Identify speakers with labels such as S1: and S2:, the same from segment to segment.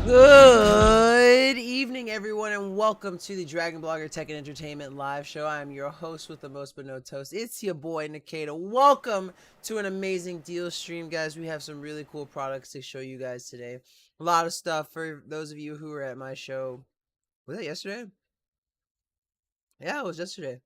S1: Good evening, everyone, and welcome to the DragonBlogger Tech and Entertainment Live Show. I am your host with the most but no toast. It's your boy, Nikita. Welcome to an amazing deal stream, guys. We have some really cool products to show you guys today. A lot of stuff for those of you who were at my show. Was that yesterday? Yeah, it was yesterday.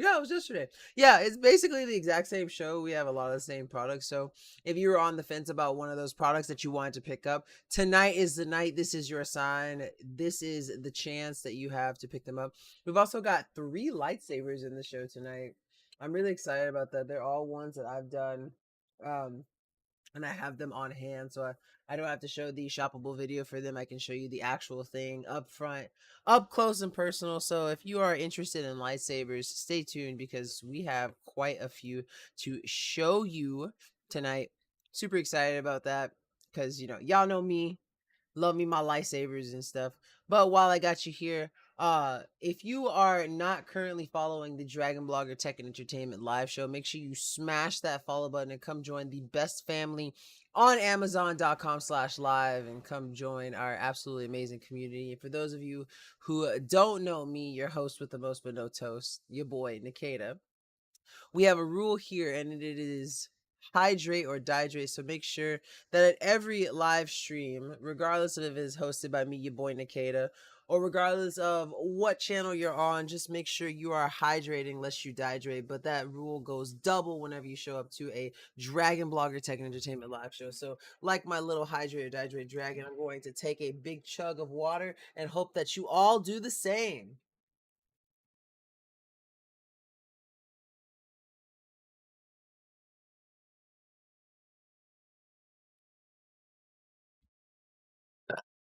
S1: Yeah, it was yesterday. Yeah, it's basically the exact same show. We have a lot of the same products. So if you were on the fence about one of those products that you wanted to pick up, tonight is the night. This is your sign. This is the chance that you have to pick them up. We've also got 3 lightsabers in the show tonight. I'm really excited about that. They're all ones that I've done. And I have them on hand, so I don't have to show the shoppable video for them. I can show you the actual thing up front, up close and personal. So if you are interested in lightsabers, stay tuned because we have quite a few to show you tonight. Super excited about that because, y'all know me. Love me my lightsabers and stuff. But while I got you here, if you are not currently following the DragonBlogger Tech and Entertainment live show, make sure you smash that follow button and come join the best family on Amazon.com/live and come join our absolutely amazing community. And for those of you who don't know me, your host with the most but no toast, your boy Nikita, we have a rule here, and it is hydrate or dihydrate. So make sure that at every live stream, regardless of if it is hosted by me, your boy Nikita, or regardless of what channel you're on, just make sure you are hydrating lest you dihydrate. But that rule goes double whenever you show up to a DragonBlogger Tech and Entertainment live show. So like my little hydrate or dihydrate dragon, I'm going to take a big chug of water and hope that you all do the same.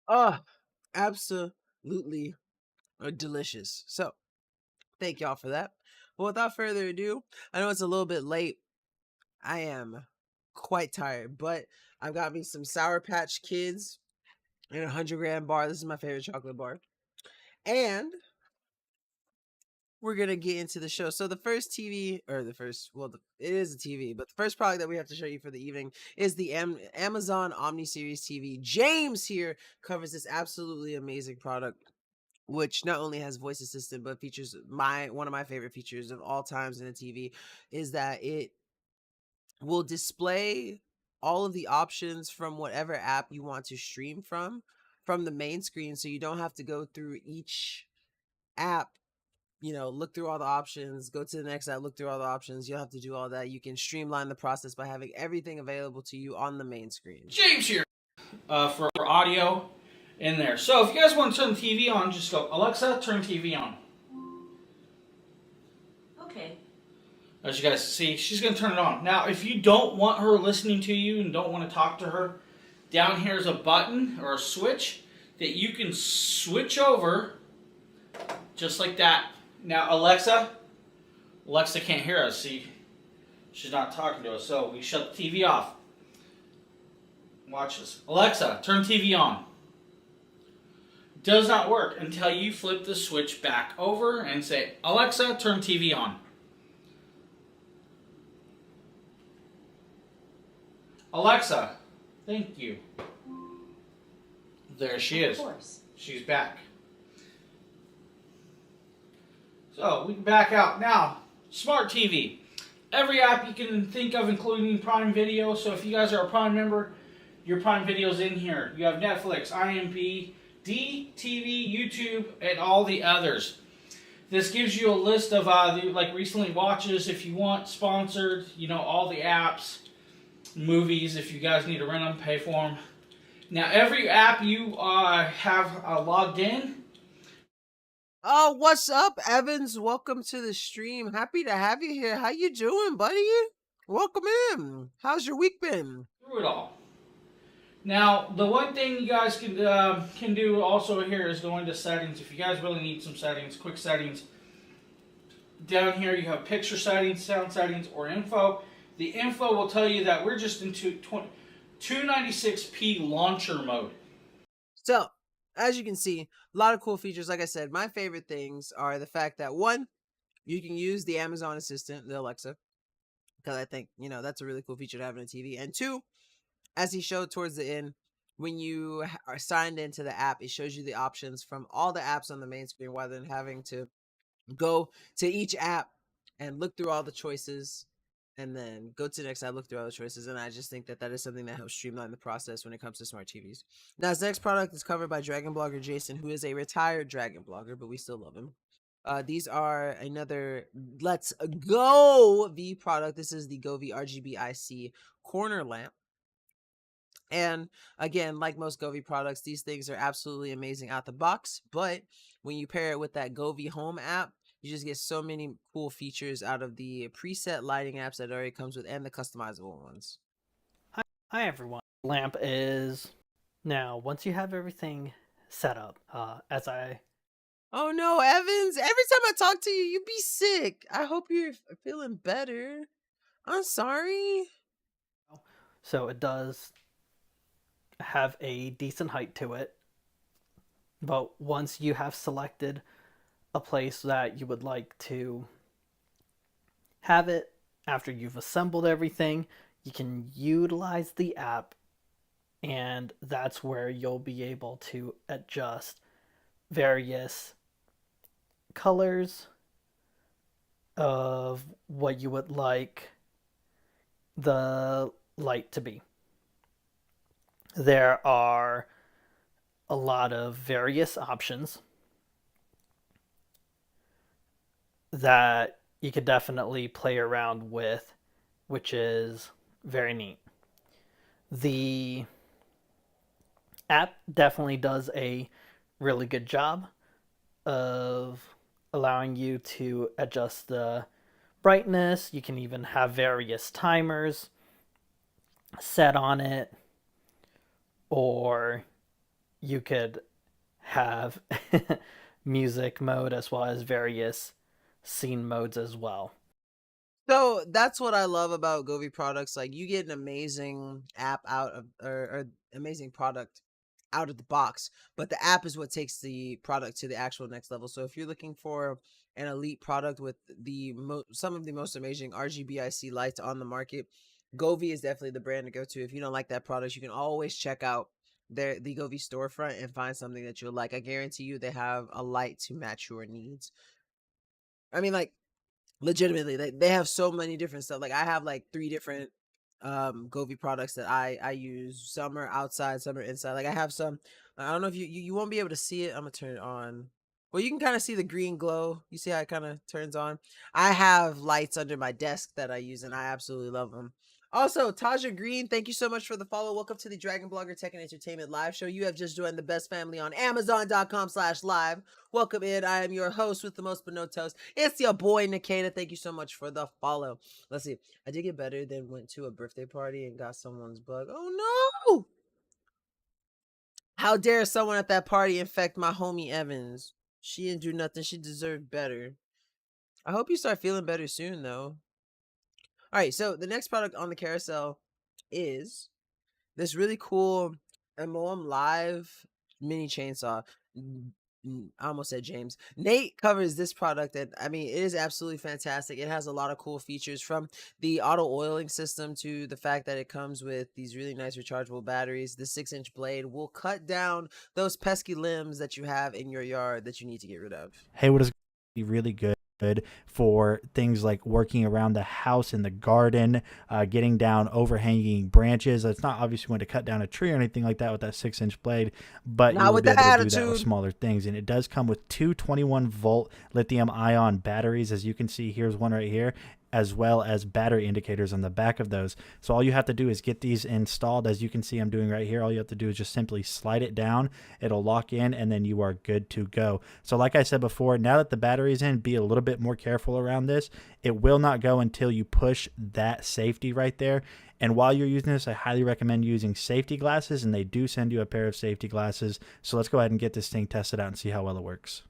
S1: Oh, absolutely delicious. So thank y'all for that. But without further ado, I know it's a little bit late. I am quite tired, but I've got me some Sour Patch Kids in a 100-gram bar. This is my favorite chocolate bar. And we're going to get into the show. So the first TV, or the first, well, it is a TV, but the first product that we have to show you for the evening is the Amazon Omni Series TV. James here covers this absolutely amazing product, which not only has voice assistant but features one of my favorite features of all times in a TV, is that it will display all of the options from whatever app you want to stream from the main screen, so you don't have to go through each app, look through all the options, go to the next app, look through all the options. You don't have to do all that. You can streamline the process by having everything available to you on the main screen.
S2: James here for audio in there. So if you guys want to turn the TV on, just go, Alexa, turn TV on.
S3: Okay.
S2: As you guys see, she's going to turn it on. Now, if you don't want her listening to you and don't want to talk to her, down here is a button or a switch that you can switch over just like that. Now, Alexa can't hear us. See, she's not talking to us, so we shut the TV off. Watch this. Alexa, turn TV on. Does not work until you flip the switch back over and say, Alexa, turn TV on. Alexa, thank you. There she is.
S3: Of course.
S2: She's back. So we can back out. Now, smart TV. Every app you can think of, including Prime Video. So if you guys are a Prime member, your Prime Video's in here. You have Netflix, IMDb, DTV, YouTube, and all the others. This gives you a list of like recently watches if you want, sponsored, all the apps, movies if you guys need to rent them, pay for them. Now every app you have logged in.
S1: Oh, what's up, Evans? Welcome to the stream. Happy to have you here. How you doing, buddy? Welcome in. How's your week been?
S2: Through it all. Now, the one thing you guys can do also here is go into settings. If you guys really need some settings, quick settings. Down here you have picture settings, sound settings, or info. The info will tell you that we're just into 296p launcher mode.
S1: So, as you can see, a lot of cool features. Like I said, my favorite things are the fact that, one, you can use the Amazon Assistant, the Alexa, because I think, that's a really cool feature to have in a TV. And two, as he showed towards the end, when you are signed into the app, it shows you the options from all the apps on the main screen rather than having to go to each app and look through all the choices and then go to the next app, look through all the choices. And I just think that that is something that helps streamline the process when it comes to smart TVs. Now, this next product is covered by Dragon Blogger Jason, who is a retired Dragon Blogger, but we still love him. These are another Let's Go V product. This is the Govee RGB IC Corner Lamp. And again, like most Govee products, these things are absolutely amazing out the box. But when you pair it with that Govee Home app, you just get so many cool features out of the preset lighting apps that it already comes with and the customizable ones.
S3: Hi everyone. Lamp is now once you have everything set up, as I
S1: Oh no, Evans! Every time I talk to you, you be sick. I hope you're feeling better. I'm sorry.
S3: so it does have a decent height to it. But once you have selected a place that you would like to have it, after you've assembled everything, you can utilize the app, and that's where you'll be able to adjust various colors of what you would like the light to be. There are a lot of various options that you could definitely play around with, which is very neat. The app definitely does a really good job of allowing you to adjust the brightness. You can even have various timers set on it, or you could have music mode as well as various scene modes as well.
S1: So that's what I love about Govee products. Like, you get an amazing app out of, or amazing product out of the box, but the app is what takes the product to the actual next level. So if you're looking for an elite product with the some of the most amazing RGB IC lights on the market, Govee is definitely the brand to go to. If you don't like that product, you can always check out the Govee storefront and find something that you'll like. I guarantee you they have a light to match your needs. I mean, like, legitimately, they have so many different stuff. Like, I have like 3 different Govee products that I use. Some are outside, some are inside. Like, I have some, I don't know if you won't be able to see it. I'm gonna turn it on. Well, you can kind of see the green glow. You see how it kind of turns on. I have lights under my desk that I use, and I absolutely love them. Also, Taja Green, thank you so much for the follow. Welcome to the Dragon Blogger Tech and Entertainment Live Show. You have just joined the best family on Amazon.com/live. Welcome in. I am your host with the most but no toast. It's your boy, Nikita. Thank you so much for the follow. Let's see. I did get better, then went to a birthday party and got someone's bug. Oh, no! How dare someone at that party infect my homie Evans? She didn't do nothing. She deserved better. I hope you start feeling better soon, though. All right, so the next product on the carousel is this really cool MOM Live mini chainsaw. I almost said James. Nate covers this product, and I mean, it is absolutely fantastic. It has a lot of cool features, from the auto oiling system to the fact that it comes with these really nice rechargeable batteries. The 6-inch blade will cut down those pesky limbs that you have in your yard that you need to get rid of.
S4: Hey, what is really good for things like working around the house, in the garden, getting down overhanging branches. It's not obviously going to cut down a tree or anything like that with that 6-inch blade, but
S1: Not
S4: you'll
S1: with
S4: be
S1: the
S4: able to do that
S1: attitude.
S4: with smaller things. And it does come with 2 21-volt lithium-ion batteries, as you can see. Here's one right here, as well as battery indicators on the back of those. So all you have to do is get these installed. As you can see I'm doing right here, all you have to do is just simply slide it down. It'll lock in, and then you are good to go. So like I said before, now that the battery's in, be a little bit more careful around this. It will not go until you push that safety right there. And while you're using this, I highly recommend using safety glasses, and they do send you a pair of safety glasses. So let's go ahead and get this thing tested out and see how well it works.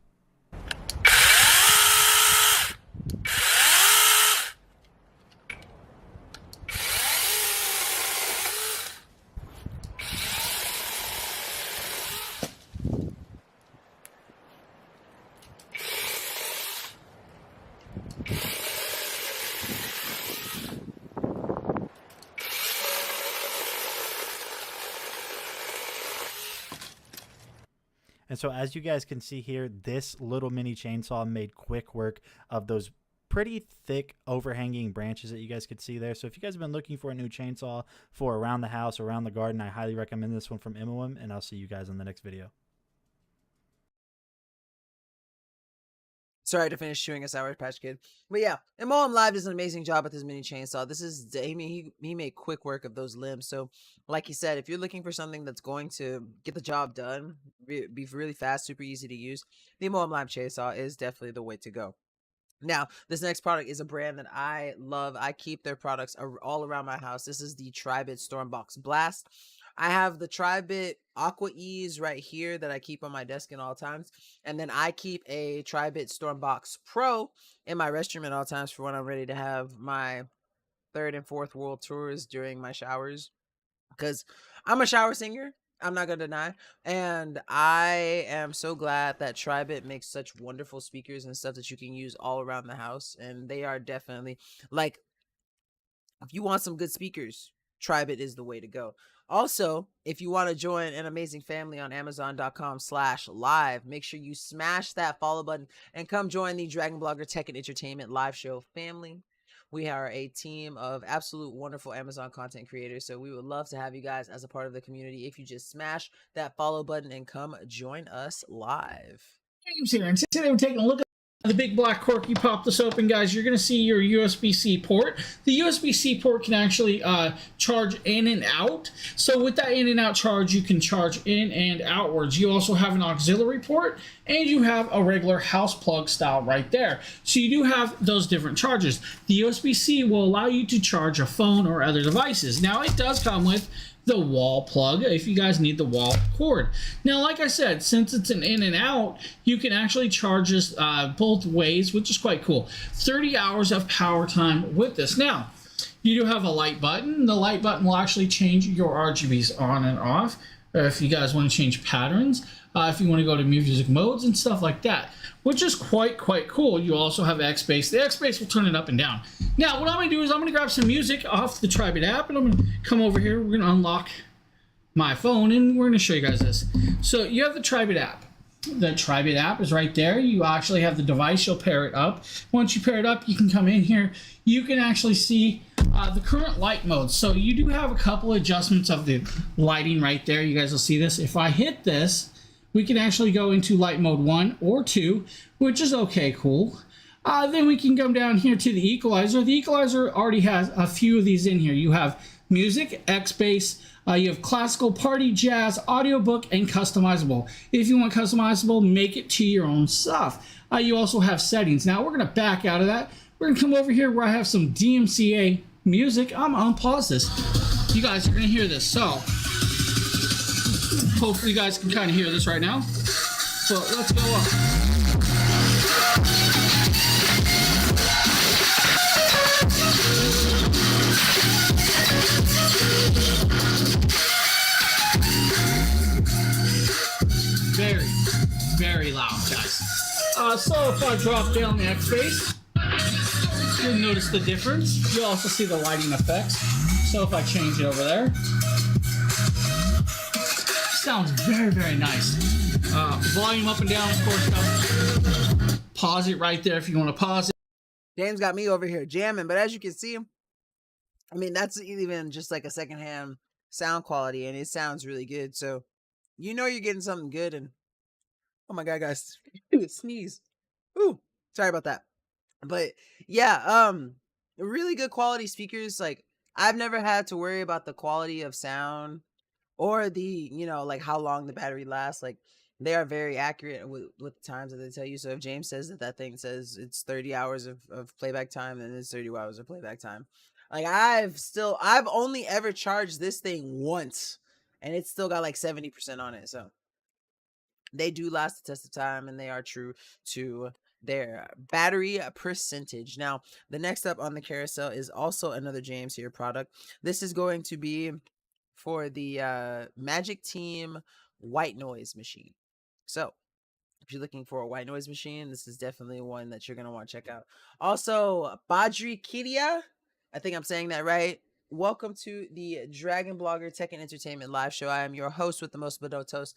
S4: And so as you guys can see here, this little mini chainsaw made quick work of those pretty thick overhanging branches that you guys could see there. So if you guys have been looking for a new chainsaw for around the house, around the garden, I highly recommend this one from Imawim, and I'll see you guys on the next video.
S1: Sorry to finish chewing a Sour Patch Kid. But yeah, Imawim Live does an amazing job with his mini chainsaw. This is, I mean, he made quick work of those limbs. So like he said, if you're looking for something that's going to get the job done, be really fast, super easy to use, the Imawim Live chainsaw is definitely the way to go. Now, this next product is a brand that I love. I keep their products all around my house. This is the Tribit Stormbox Blast. I have the Tribit Aqua Ease right here that I keep on my desk at all times. And then I keep a Tribit Stormbox Pro in my restroom at all times for when I'm ready to have my 3rd and 4th world tours during my showers. Because I'm a shower singer, I'm not gonna deny, and I am so glad that Tribit makes such wonderful speakers and stuff that you can use all around the house. And they are definitely, like, if you want some good speakers, Tribit is the way to go. Also, if you want to join an amazing family on Amazon.com/live, make sure you smash that follow button and come join the Dragon Blogger Tech and Entertainment live show family. We are a team of absolute wonderful Amazon content creators, so we would love to have you guys as a part of the community if you just smash that follow button and come join us live.
S2: James here, and today we're taking a look at the big black cork. You pop this open, guys, you're going to see your USB-C port. The USB-C port can actually charge in and out. So with that in and out charge, you can charge in and outwards. You also have an auxiliary port, and you have a regular house plug style right there. So you do have those different charges. The USB-C will allow you to charge a phone or other devices. Now, it does come with the wall plug if you guys need the wall cord. Now, like I said, since it's an in and out, you can actually charge this both ways, which is quite cool. 30 hours of power time with this. Now, you do have a light button. The light button will actually change your RGBs on and off, if you guys want to change patterns, if you want to go to music modes and stuff like that, which is quite cool. You also have X-Bass. The X-Bass will turn it up and down. Now, what I'm going to do is I'm going to grab some music off the Tribit app, and I'm going to come over here. We're going to unlock my phone, and we're going to show you guys this. So you have the Tribit app. The Tribit app is right there. You actually have the device. You'll pair it up. Once you pair it up, you can come in here. You can actually see the current light mode. So you do have a couple adjustments of the lighting right there. You guys will see this. If I hit this, we can actually go into light mode 1 or 2, which is okay, cool. Then we can come down here to the equalizer. The equalizer already has a few of these in here. You have music, X-Bass, you have classical, party, jazz, audiobook, and customizable. If you want customizable, make it to your own stuff. You also have settings. Now, we're going to back out of that. We're going to come over here where I have some DMCA music. I'm going to pause this. You guys are going to hear this. So, hopefully you guys can kind of hear this right now. So, let's go up. Very loud, guys. So if I drop down the X-Bass, you'll notice the difference. You'll also see the lighting effects. So if I change it over there, sounds very nice. Volume up and down, of course. Pause it right there if you want to pause it.
S1: James got me over here jamming, but as you can see, I mean, that's even just like a secondhand sound quality, and it sounds really good. So you know you're getting something good. And oh my god, guys, sneeze. Ooh, sorry about that. But yeah, really good quality speakers. Like, I've never had to worry about the quality of sound or the, you know, like how long the battery lasts. Like, they are very accurate with the times that they tell you. So if James says that thing says it's 30 hours of playback time, then it's 30 hours of playback time. Like, I've only ever charged this thing once, and it's still got like 70% on it. So they do last the test of time, and they are true to their battery percentage. Now, the next up on the carousel is also another James here product. This is going to be for the Magic Team white noise machine. So if you're looking for a white noise machine, this is definitely one that you're going to want to check out. Also, Badri Kidia, I think I'm saying that right. Welcome to the Dragon Blogger Tech and Entertainment live show. I am your host with the most Badotos,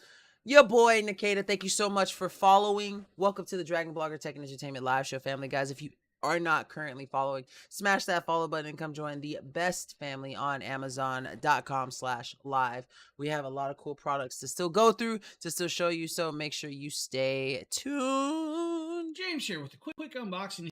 S1: Your boy, Nikita. Thank you so much for following. Welcome to the Dragon Blogger Tech and Entertainment Live Show family, guys. If you are not currently following, smash that follow button and come join the best family on Amazon.com/live. We have a lot of cool products to still go through, to still show you, so make sure you stay tuned.
S2: James here with a quick unboxing.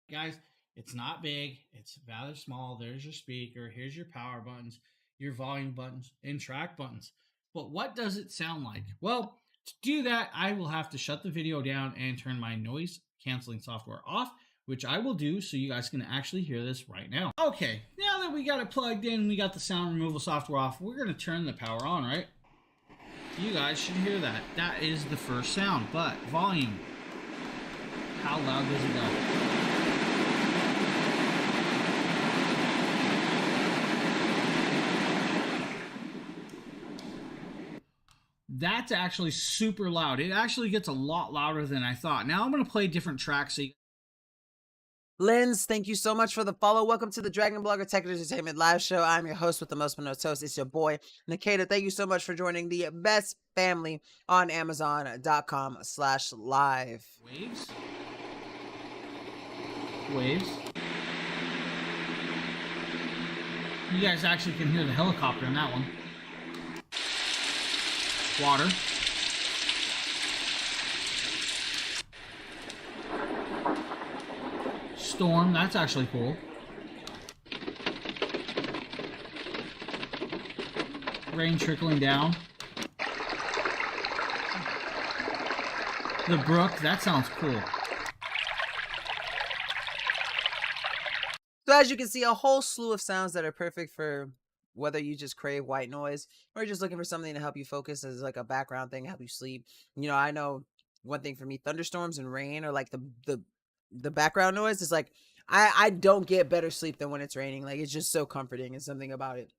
S2: Guys, it's not big, it's rather small. There's your speaker, here's your power buttons, your volume buttons, and track buttons. But what does it sound like? Well, to do that, I will have to shut the video down and turn my noise canceling software off, which I will do so you guys can actually hear this right now. Okay, now that we got it plugged in, we got the sound removal software off, we're going to turn the power on, right? You guys should hear that. That is the first sound, but volume. How loud does it go? That's actually super loud. It actually gets a lot louder than I thought. Now I'm going to play different tracks so you...
S1: Lens, thank you so much for the follow. Welcome to the Dragon Blogger Tech and Entertainment Live Show. I'm your host with the most toast. It's your boy, Nikita. Thank you so much for joining the best family on Amazon.com/live.
S2: Waves. Waves. You guys actually can hear the helicopter in that one. Water. Storm, that's actually cool. Rain trickling down. The brook, that sounds cool.
S1: So as you can see, a whole slew of sounds that are perfect for whether you just crave white noise or you're just looking for something to help you focus as like a background thing, help you sleep. You know, I know one thing for me, thunderstorms and rain are like the background noise is like, I don't get better sleep than when it's raining. Like, it's just so comforting and something about it.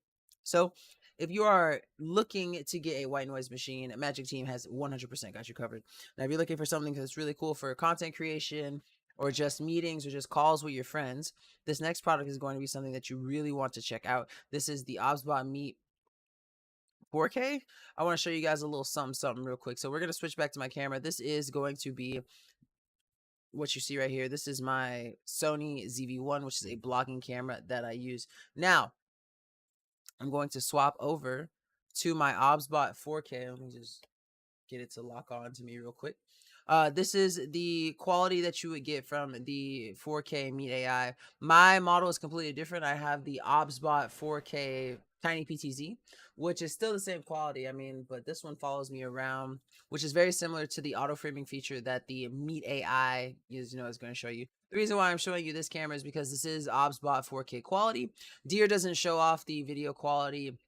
S1: So if you are looking to get a white noise machine, Magic Team has 100% got you covered. Now, if you're looking for something that's really cool for content creation or just meetings or just calls with your friends, this next product is going to be something that you really want to check out. This is the OBSBot Meet 4K. I want to show you guys a little something real quick. So we're going to switch back to my camera. This is going to be what you see right here. This is my Sony ZV-1, which is a blogging camera that I use. Now, I'm going to swap over to my OBSBot 4K. Let me just get it to lock on to me real quick. This is the quality that you would get from the 4K Meet AI. My model is completely different. I have the OBSBot 4K Tiny PTZ, which is still the same quality. I mean, but this one follows me around, which is very similar to the auto framing feature that the Meet AI is going to show you. The reason why I'm showing you this camera is because this is OBSBot 4K quality. Deer doesn't show off the video quality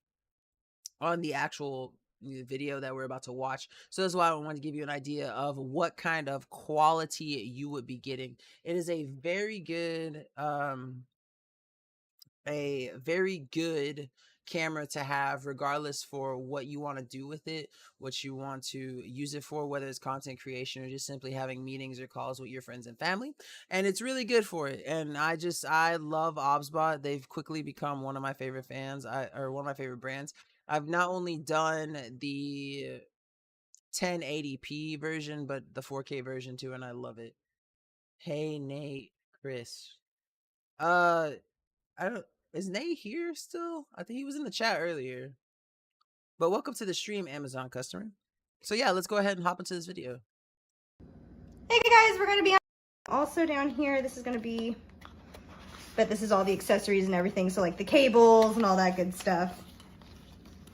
S1: on the actual video that we're about to watch, so that's why I want to give you an idea of what kind of quality you would be getting. It is a very good camera to have, regardless for what you want to do with it, what you want to use it for, whether it's content creation or just simply having meetings or calls with your friends and family. And it's really good for it. And I love OBSBot. They've quickly become one of my favorite brands. I've not only done the 1080p version, but the 4K version too, and I love it. Hey, Nate, Chris. Is Nate here still? I think he was in the chat earlier. But welcome to the stream, Amazon customer. So yeah, let's go ahead and hop into this video.
S5: Hey guys, we're gonna be also down here. This is gonna be, but this is all the accessories and everything. So like the cables and all that good stuff.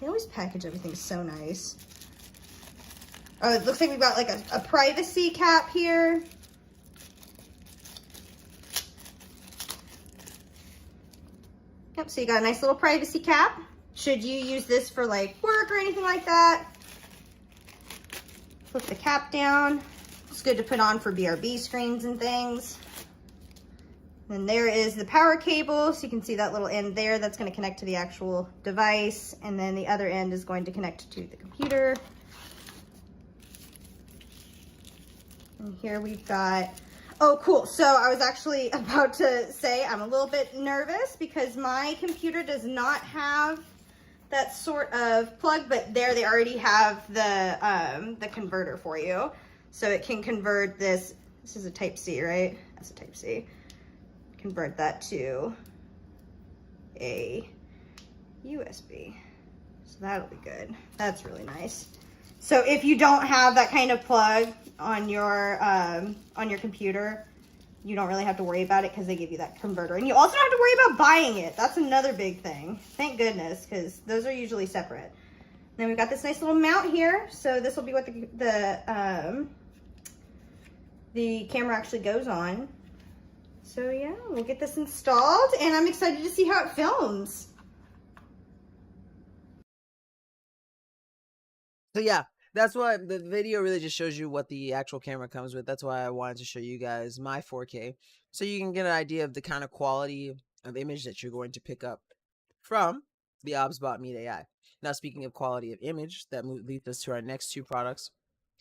S5: They always package everything so nice. Oh, it looks like we've got like a privacy cap here. Yep, so you got a nice little privacy cap. Should you use this for like work or anything like that? Flip the cap down. It's good to put on for BRB screens and things. Then there is the power cable. So you can see that little end there. That's going to connect to the actual device. And then the other end is going to connect to the computer. And here we've got, oh, cool. So I was actually about to say I'm a little bit nervous because my computer does not have that sort of plug, but there they already have the converter for you. So it can convert this is a type C, right? That's a type C. Convert that to a USB. So that'll be good. That's really nice. So if you don't have that kind of plug on your computer, you don't really have to worry about it because they give you that converter. And you also don't have to worry about buying it. That's another big thing. Thank goodness, because those are usually separate. Then we've got this nice little mount here. So this will be what the camera actually goes on. So yeah, we'll get this installed and I'm excited to see how it films.
S1: So yeah, that's why the video really just shows you what the actual camera comes with. That's why I wanted to show you guys my 4K, so you can get an idea of the kind of quality of image that you're going to pick up from the OBSBot Meet AI. Now, speaking of quality of image, that leads us to our next two products,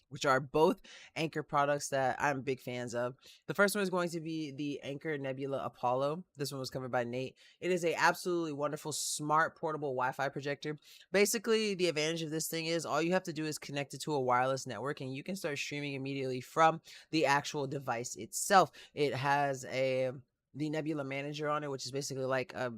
S1: which are both Anker products that I'm big fans of. The first one is going to be the Anker Nebula Apollo. This one was covered by Nate. It is a absolutely wonderful, smart, portable Wi-Fi projector. Basically, the advantage of this thing is all you have to do is connect it to a wireless network, and you can start streaming immediately from the actual device itself. It has the Nebula Manager on it, which is basically like a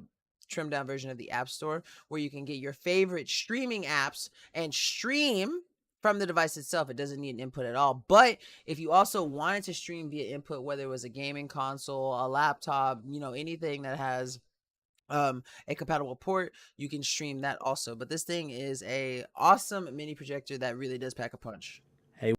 S1: trimmed down version of the App Store, where you can get your favorite streaming apps and stream from the device itself. It doesn't need an input at all. But if you also wanted to stream via input, whether it was a gaming console, a laptop, you know, anything that has a compatible port, you can stream that also. But this thing is a awesome mini projector that really does pack a punch.
S4: Hey.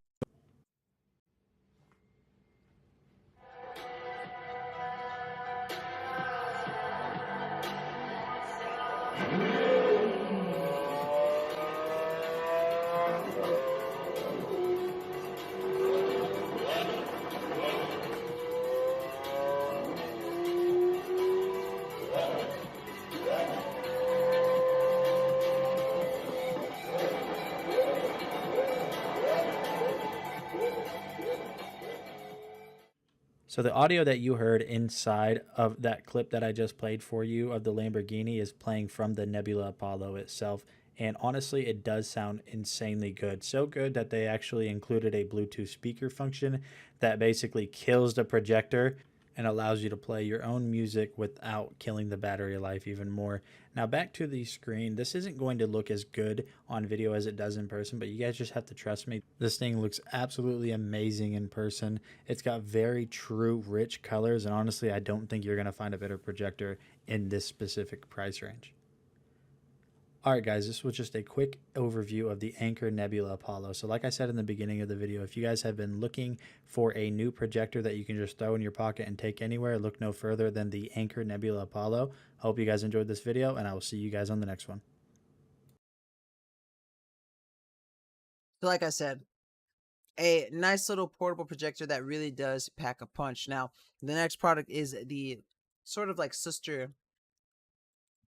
S4: So the audio that you heard inside of that clip that I just played for you of the Lamborghini is playing from the Nebula Apollo itself. And honestly, it does sound insanely good. So good that they actually included a Bluetooth speaker function that basically kills the projector and allows you to play your own music without killing the battery life even more. Now back to the screen. This isn't going to look as good on video as it does in person, but you guys just have to trust me. This thing looks absolutely amazing in person. It's got very true rich colors, and honestly, I don't think you're going to find a better projector in this specific price range. Alright guys, this was just a quick overview of the Anker Nebula Apollo. So like I said in the beginning of the video, if you guys have been looking for a new projector that you can just throw in your pocket and take anywhere, look no further than the Anker Nebula Apollo. Hope you guys enjoyed this video, and I will see you guys on the next one.
S1: So like I said, a nice little portable projector that really does pack a punch. Now, the next product is the sort of like sister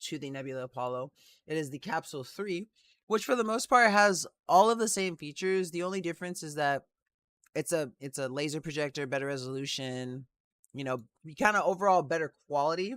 S1: to the Nebula Apollo. It is the Capsule 3, which for the most part has all of the same features. The only difference is that it's a laser projector, better resolution, you know, kind of overall better quality.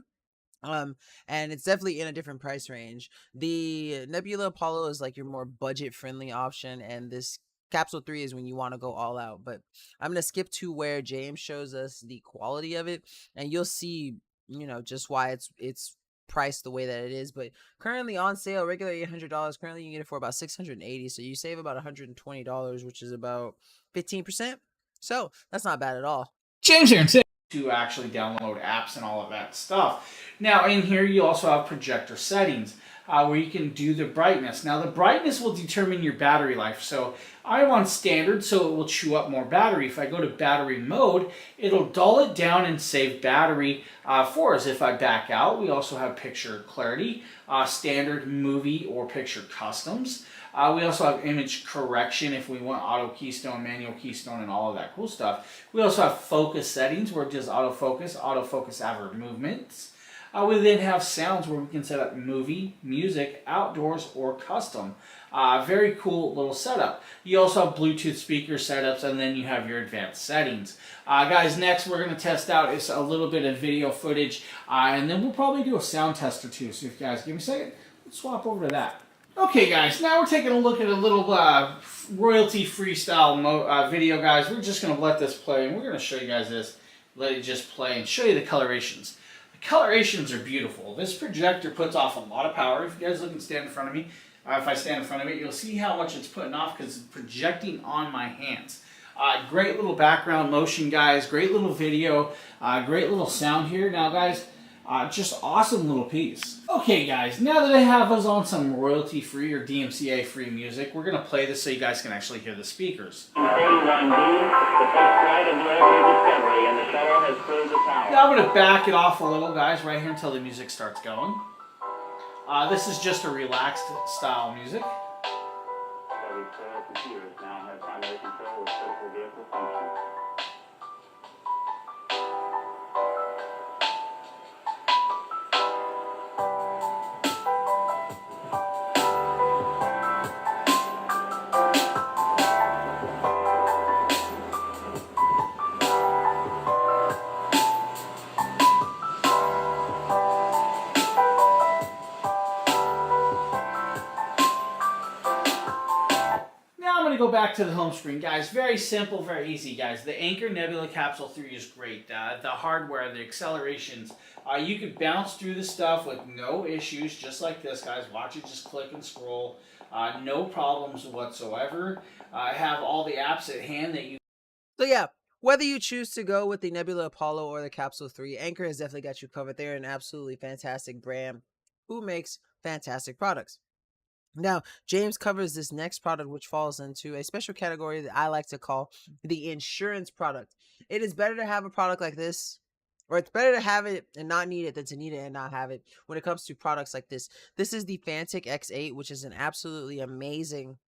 S1: And it's definitely in a different price range. The Nebula Apollo is like your more budget friendly option, and this Capsule 3 is when you want to go all out. But I'm going to skip to where James shows us the quality of it, and you'll see, you know, just why it's priced the way that it is. But currently on sale, regular $800, currently you can get it for about $680, so you save about $120, which is about 15%. So that's not bad at all.
S2: James here, to actually download apps and all of that stuff. Now in here you also have projector settings where you can do the brightness. Now the brightness will determine your battery life. So I'm on standard, so it will chew up more battery. If I go to battery mode, it'll dull it down and save battery for us. If I back out, we also have picture clarity, standard, movie, or picture customs. We also have image correction if we want auto keystone, manual keystone, and all of that cool stuff. We also have focus settings where it does autofocus average movements. We then have sounds where we can set up movie, music, outdoors, or custom. Very cool little setup. You also have Bluetooth speaker setups, and then you have your advanced settings. Guys, next we're going to test out is a little bit of video footage, and then we'll probably do a sound test or two. So if you guys give me a second, let's swap over to that. Okay, guys, now we're taking a look at a little royalty freestyle video, guys. We're just going to let this play, and we're going to show you guys this. Let it just play and show you the colorations. The colorations are beautiful. This projector puts off a lot of power. If you guys look and stand in front of me, if I stand in front of it, you'll see how much it's putting off because it's projecting on my hands. Great little background motion, guys. Great little video. Great little sound here. Now, guys, just awesome little piece. Okay, guys, now that I have us on some royalty-free or DMCA-free music, we're going to play this so you guys can actually hear the speakers. Now I'm going to back it off a little, guys, right here until the music starts going. This is just a relaxed style music. Computers now have primary control of critical vehicle functions. Go back to the home screen, guys. Very simple, very easy, guys. The Anker Nebula Capsule 3 is great. The hardware, the accelerations, you can bounce through the stuff with no issues, just like this, guys. Watch it just click and scroll. No problems whatsoever. I have all the apps at hand that you...
S1: So yeah, whether you choose to go with the Nebula Apollo or the Capsule 3, Anker has definitely got you covered. They're an absolutely fantastic brand who makes fantastic products. Now, James covers this next product, which falls into a special category that I like to call the insurance product. It is better to have a product like this, or it's better to have it and not need it than to need it and not have it when it comes to products like this. This is the Fantic X8, which is an absolutely amazing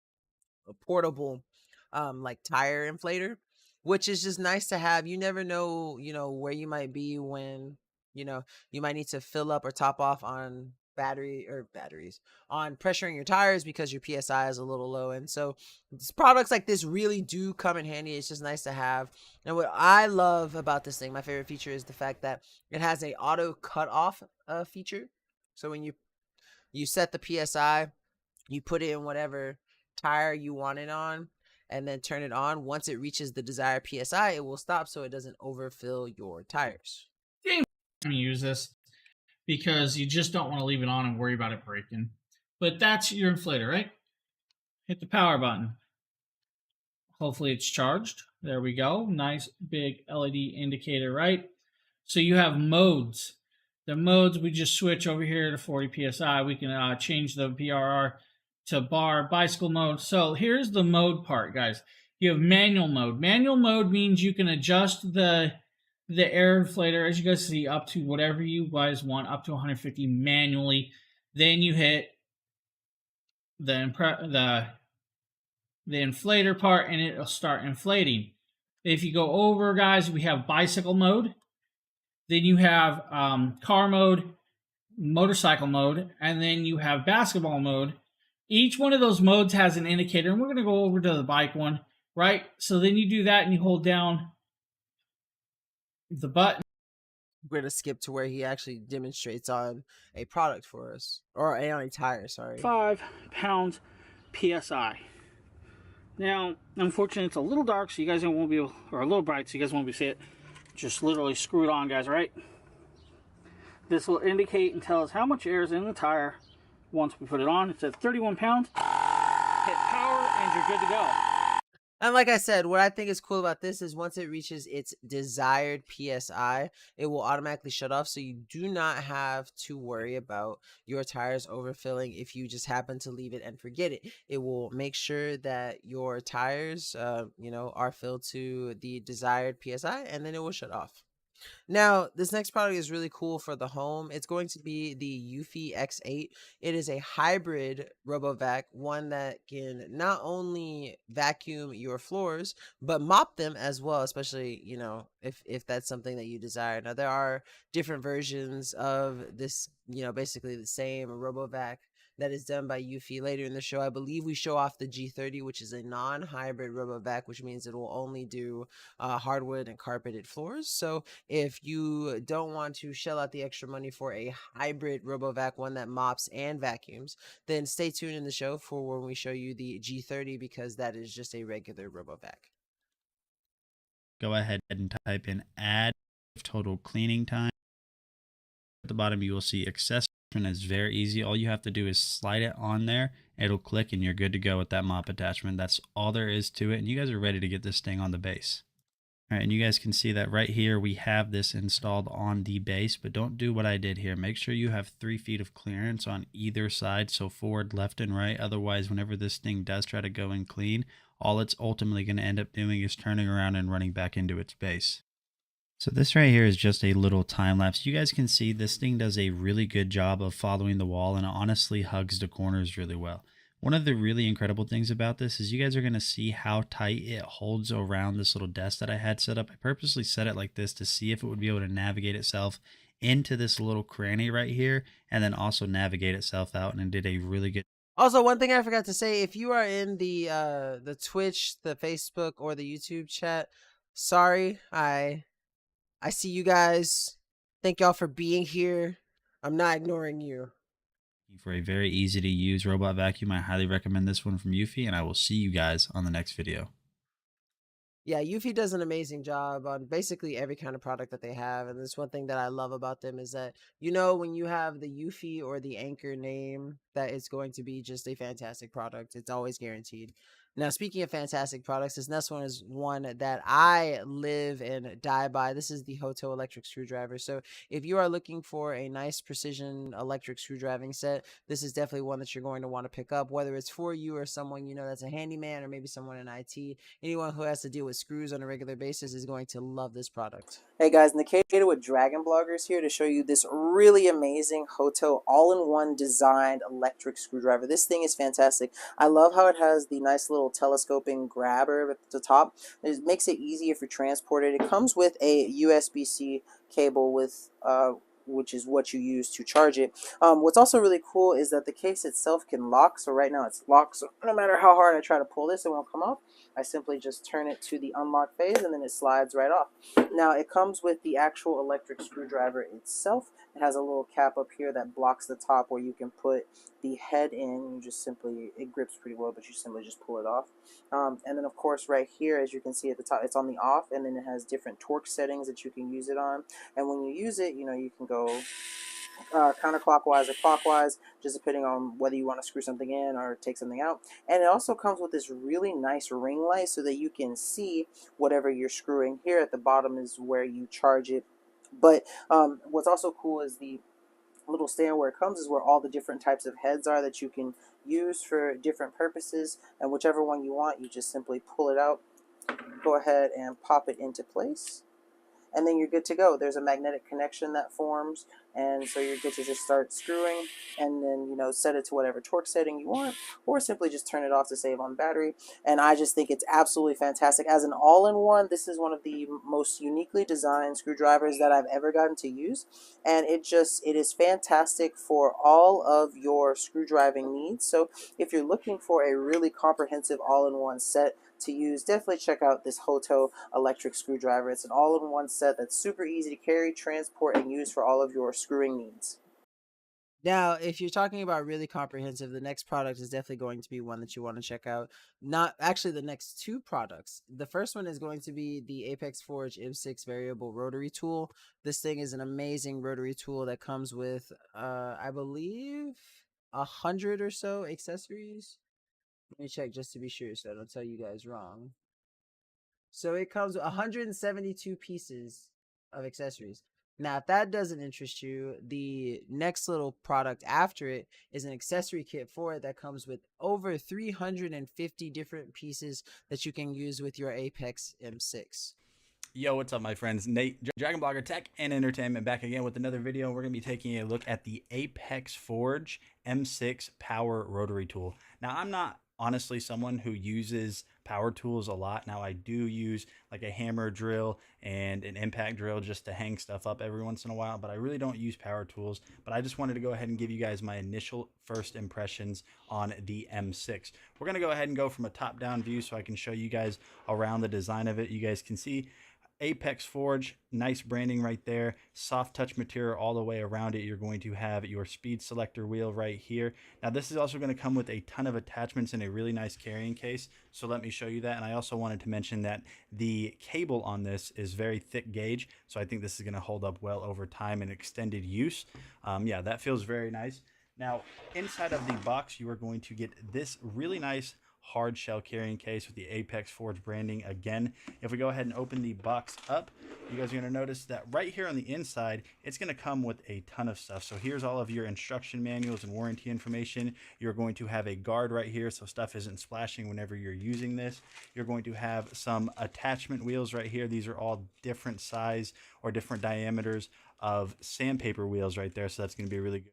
S1: portable like tire inflator, which is just nice to have. You never know, where you might be when, you might need to fill up or top off on batteries on pressuring your tires because your PSI is a little low. And so products like this really do come in handy. It's just nice to have. And what I love about this thing, my favorite feature, is the fact that it has a auto cut off feature. So when you set the PSI, you put it in whatever tire you want it on and then turn it on. Once it reaches the desired PSI, it will stop so it doesn't overfill your tires.
S2: I'm going to use this because you just don't want to leave it on and worry about it breaking. But that's your inflator, right? Hit the power button. Hopefully it's charged. There we go. Nice big LED indicator, right? So you have modes. The modes, we just switch over here to 40 PSI. We can change the BRR to bar, bicycle mode. So here's the mode part, guys. You have manual mode. Manual mode means you can adjust the air inflator, as you guys see, up to whatever you guys want, up to 150 manually. Then you hit the inflator part, and it'll start inflating. If you go over, guys, we have bicycle mode. Then you have car mode, motorcycle mode, and then you have basketball mode. Each one of those modes has an indicator, and we're going to go over to the bike one, right? So then you do that, and you hold down the button.
S1: We're going to skip to where he actually demonstrates on a product for us, or on a tire, sorry.
S2: 5 pounds PSI. Now, unfortunately, it's a little dark, so you guys won't be able, or a little bright, so you guys won't be able to see it. Just literally screw it on, guys, right? This will indicate and tell us how much air is in the tire once we put it on. It's at 31 pounds. Hit power, and you're good to go.
S1: And like I said, what I think is cool about this is once it reaches its desired PSI, it will automatically shut off. So you do not have to worry about your tires overfilling if you just happen to leave it and forget it. It will make sure that your tires, are filled to the desired PSI, and then it will shut off. Now, this next product is really cool for the home. It's going to be the Yuffie X8. It is a hybrid RoboVac, one that can not only vacuum your floors, but mop them as well, especially, if that's something that you desire. Now, there are different versions of this, basically the same RoboVac that is done by Yuffie. Later in the show, I believe we show off the G30, which is a non-hybrid RoboVac, which means it will only do hardwood and carpeted floors. So if you don't want to shell out the extra money for a hybrid RoboVac, one that mops and vacuums, then stay tuned in the show for when we show you the G30, because that is just a regular RoboVac.
S4: Go ahead and type in add total cleaning time. At the bottom, you will see accessories, and it's very easy. All you have to do is slide it on there. It'll click and you're good to go with that mop attachment. That's all there is to it. And you guys are ready to get this thing on the base. All right, and you guys can see that right here, we have this installed on the base, but don't do what I did here. Make sure you have 3 feet of clearance on either side, so forward, left, and right. Otherwise, whenever this thing does try to go and clean, all it's ultimately going to end up doing is turning around and running back into its base. So this right here is just a little time lapse. You guys can see this thing does a really good job of following the wall, and it honestly hugs the corners really well. One of the really incredible things about this is you guys are going to see how tight it holds around this little desk that I had set up. I purposely set it like this to see if it would be able to navigate itself into this little cranny right here, and then also navigate itself out, and it did a really good.
S1: Also, one thing I forgot to say, if you are in the Twitch, the Facebook, or the YouTube chat, sorry, I see you guys. Thank y'all for being here. I'm not ignoring you.
S4: For a very easy to use robot vacuum, I highly recommend this one from Yuffie, and I will see you guys on the next video.
S1: Yeah, Yuffie does an amazing job on basically every kind of product that they have. And this one thing that I love about them is that, you know, when you have the Yuffie or the Anker name, that it's going to be just a fantastic product. It's always guaranteed. Now, speaking of fantastic products, this next one is one that I live and die by. This is the Hoto electric screwdriver. So if you are looking for a nice precision electric screwdriving set, this is definitely one that you're going to want to pick up, whether it's for you or someone you know that's a handyman, or maybe someone in IT. Anyone who has to deal with screws on a regular basis is going to love this product. Hey guys, Nikita with DragonBloggers here to show you this really amazing Hoto all-in-one designed electric screwdriver. This thing is fantastic. I love how it has the nice little telescoping grabber at the top. It makes it easy if you transport it. It comes with a USB-C cable with which is what you use to charge it. What's also really cool is that the case itself can lock. So right now it's locked, so no matter how hard I try to pull this, it won't come off. I simply just turn it to the unlock phase and then it slides right off. Now it comes with the actual electric screwdriver itself. It has a little cap up here that blocks the top where you can put the head in. You just simply, it grips pretty well, but you simply just pull it off. And then of course right here, as you can see at the top, it's on the off, and then it has different torque settings that you can use it on. And when you use it, you know, you can go counterclockwise or clockwise, just depending on whether you want to screw something in or take something out. And it also comes with this really nice ring light so that you can see whatever you're screwing. Here at the bottom is where you charge it. But what's also cool is the little stand where it comes is where all the different types of heads are that you can use for different purposes, and whichever one you want, you just simply pull it out, go ahead and pop it into place, and then you're good to go. There's a magnetic connection that forms, and so you're good to just start screwing, and then, you know, set it to whatever torque setting you want, or simply just turn it off to save on battery. And I just think it's absolutely fantastic. As an all-in-one, this is one of the most uniquely designed screwdrivers that I've ever gotten to use, and it is fantastic for all of your screwdriving needs. So if you're looking for a really comprehensive all-in-one set to use, definitely check out this Hoto electric screwdriver. It's an all-in-one set that's super easy to carry, transport, and use for all of your screwing needs. Now, if you're talking about really comprehensive, the next product is definitely going to be one that you want to check out. Not actually the next two products. The first one is going to be the Apex Forge M6 variable rotary tool. This thing is an amazing rotary tool that comes with, I believe, 100 or so accessories. Let me check just to be sure so I don't tell you guys wrong. So it comes with 172 pieces of accessories. Now, if that doesn't interest you, the next little product after it is an accessory kit for it that comes with over 350 different pieces that you can use with your Apex M6.
S6: Yo, what's up, my friends? Nate, DragonBlogger Tech and Entertainment, back again with another video. We're going to be taking a look at the Apex Forge M6 Power Rotary Tool. Now, I'm not honestly someone who uses power tools a lot. Now I do use like a hammer drill and an impact drill just to hang stuff up every once in a while, but I really don't use power tools. But I just wanted to go ahead and give you guys my initial first impressions on the M6. We're going to go ahead and go from a top-down view so I can show you guys around the design of it. You guys can see Apex Forge, nice branding right there, soft touch material all the way around it. You're going to have your speed selector wheel right here. Now this is also going to come with a ton of attachments in a really nice carrying case, so let me show you that. And I also wanted to mention that the cable on this is very thick gauge, so I think this is going to hold up well over time and extended use. Yeah, that feels very nice. Now inside of the box you are going to get this really nice hard shell carrying case with the Apex Forge branding again. If we go ahead and open the box up, you guys are going to notice that right here on the inside, it's going to come with a ton of stuff. So here's all of your instruction manuals and warranty information. You're going to have a guard right here so stuff isn't splashing whenever you're using this. You're going to have some attachment wheels right here. These are all different size or different diameters of sandpaper wheels right there, so that's going to be really good.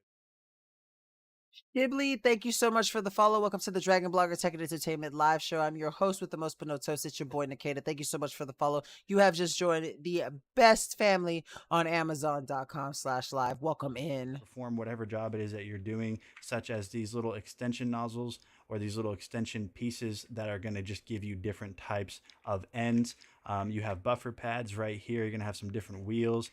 S1: Ghibli, thank you so much for the follow. Welcome to the Dragon Blogger Tech and Entertainment Live Show. I'm your host with the most but no toast. It's your boy Nikita. Thank you so much for the follow. You have just joined the best family on Amazon.com/live. Welcome in.
S6: Perform whatever job it is that you're doing, such as these little extension nozzles or these little extension pieces that are going to just give you different types of ends. You have buffer pads right here. You're going to have some different wheels,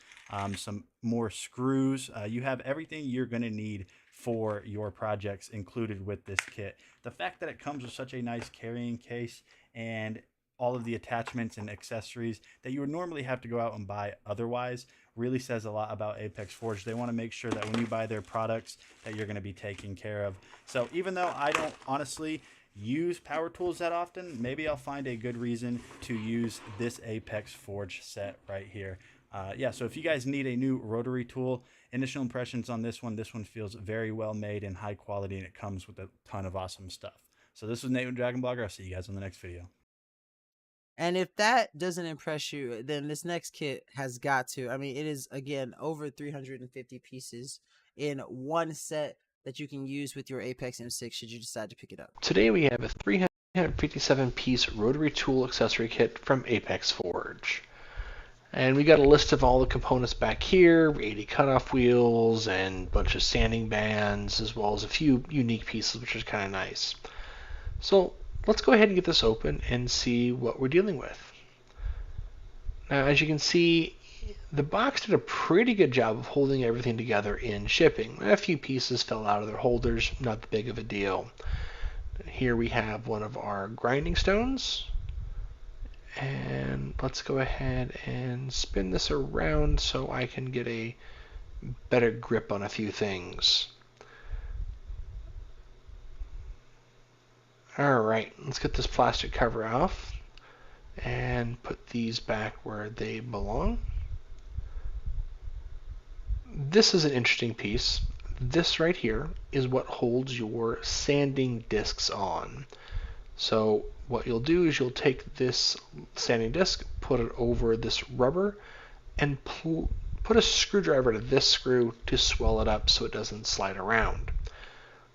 S6: some more screws. You have everything you're going to need for your projects included with this kit. The fact that it comes with such a nice carrying case and all of the attachments and accessories that you would normally have to go out and buy otherwise really says a lot about Apex Forge. They want to make sure that when you buy their products that you're going to be taken care of. So even though I don't honestly use power tools that often, maybe I'll find a good reason to use this Apex Forge set right here. Yeah, so if you guys need a new rotary tool, initial impressions on this one feels very well made and high quality, and it comes with a ton of awesome stuff. So this was Nate with Dragon Blogger. I'll see you guys on the next video.
S1: And if that doesn't impress you, then this next kit has got to. I mean, it is, again, over 350 pieces in one set that you can use with your Apex M6 should you decide to pick it up.
S7: Today we have a 357-piece rotary tool accessory kit from Apex Forge. And we got a list of all the components back here, 80 cutoff wheels and a bunch of sanding bands, as well as a few unique pieces, which is kind of nice. So let's go ahead and get this open and see what we're dealing with. Now, as you can see, the box did a pretty good job of holding everything together in shipping. A few pieces fell out of their holders, not that big of a deal. Here we have one of our grinding stones. And let's go ahead and spin this around so I can get a better grip on a few things. Alright, let's get this plastic cover off and put these back where they belong. This is an interesting piece. This right here is what holds your sanding discs on. So what you'll do is you'll take this sanding disc, put it over this rubber, and put a screwdriver to this screw to swell it up so it doesn't slide around.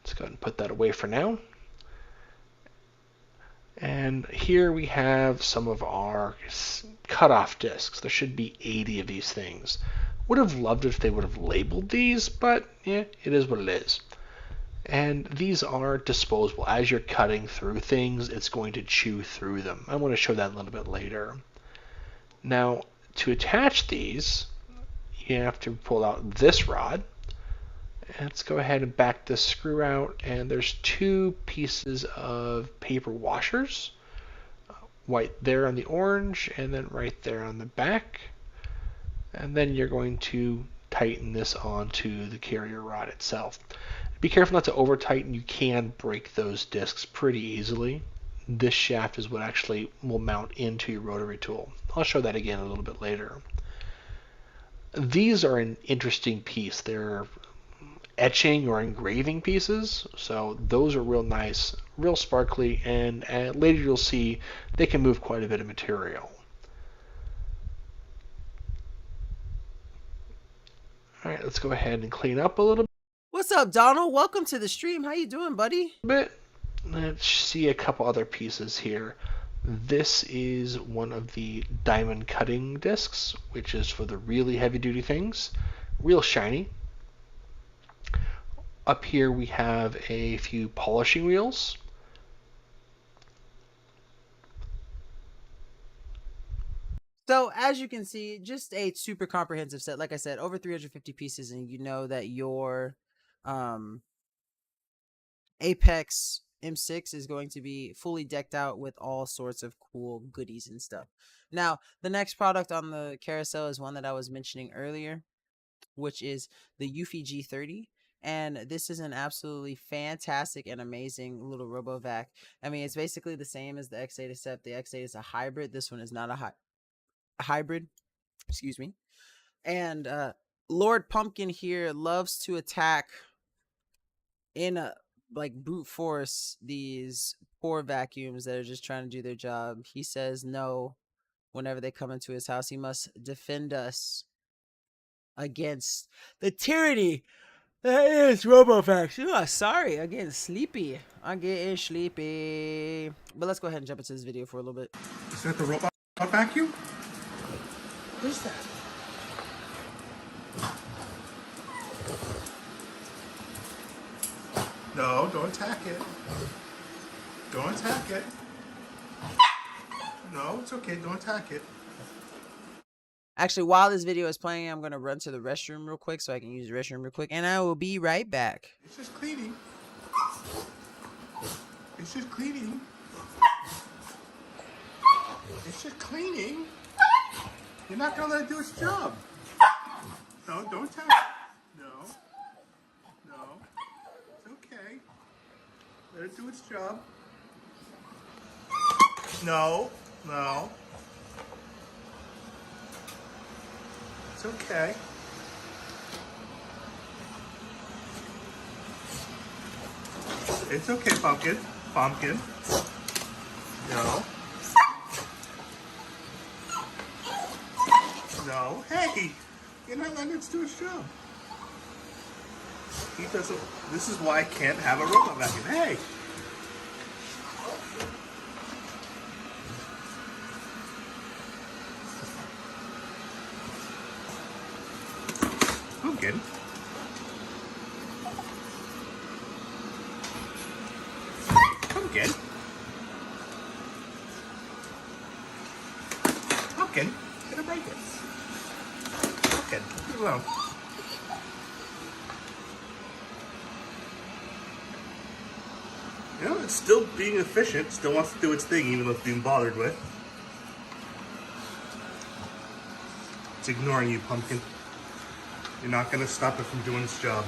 S7: Let's go ahead and put that away for now. And here we have some of our cutoff discs. There should be 80 of these things. Would have loved it if they would have labeled these, but yeah, it is what it is. And these are disposable. As you're cutting through things, it's going to chew through them. I want to show that a little bit later. Now, to attach these, you have to pull out this rod. Let's go ahead and back this screw out, and there's two pieces of paper washers. White there on the orange, and then right there on the back. And then you're going to tighten this onto the carrier rod itself. Be careful not to over tighten. You can break those discs pretty easily. This shaft is what actually will mount into your rotary tool. I'll show that again a little bit later. These are an interesting piece. They're etching or engraving pieces, so those are real nice, real sparkly, and later you'll see they can move quite a bit of material. Alright, let's go ahead and clean up a little
S1: What's up, Donald? Welcome to the stream. How you doing, buddy?
S7: bit. Let's see a couple other pieces here. This is one of the diamond cutting discs, which is for the really heavy duty things. Real shiny. Up here we have a few polishing wheels.
S1: So as you can see, just a super comprehensive set. Like I said, over 350 pieces, and you know that your Apex M6 is going to be fully decked out with all sorts of cool goodies and stuff. Now, the next product on the carousel is one that I was mentioning earlier, which is the Yuffie G30. And this is an absolutely fantastic and amazing little RoboVac. I mean, it's basically the same as the X8, except the X8 is a hybrid. This one is not a hybrid, excuse me. And Lord Pumpkin here loves to attack in a like brute force these poor vacuums that are just trying to do their job. He says no whenever they come into his house. He must defend us against the tyranny that is RoboVacs. Oh, sorry, I'm getting sleepy. I'm getting sleepy. But let's go ahead and jump into this video for a little bit.
S8: Is that the robot vacuum? What is that? No, don't attack it. Don't attack it. No, it's okay. Don't attack it.
S1: Actually, while this video is playing, I'm going to run to the restroom real quick so I can use the restroom real quick. And I will be right back.
S8: It's just cleaning. It's just cleaning. It's just cleaning. You're not going to let it do its job. No, don't attack it. No. No. It's okay. Let it do its job. No. No. It's okay. It's okay, Pumpkin. Pumpkin. No. No. Hey! You're not letting it do its job. He doesn't. This is why I can't have a robot vacuum. Hey! Pumpkin. Pumpkin. Pumpkin. Gonna break it. Pumpkin. Leave it alone. You know, it's still being efficient. Still wants to do its thing, even though it's being bothered with. It's ignoring you, Pumpkin. You're not going to stop it from doing its job.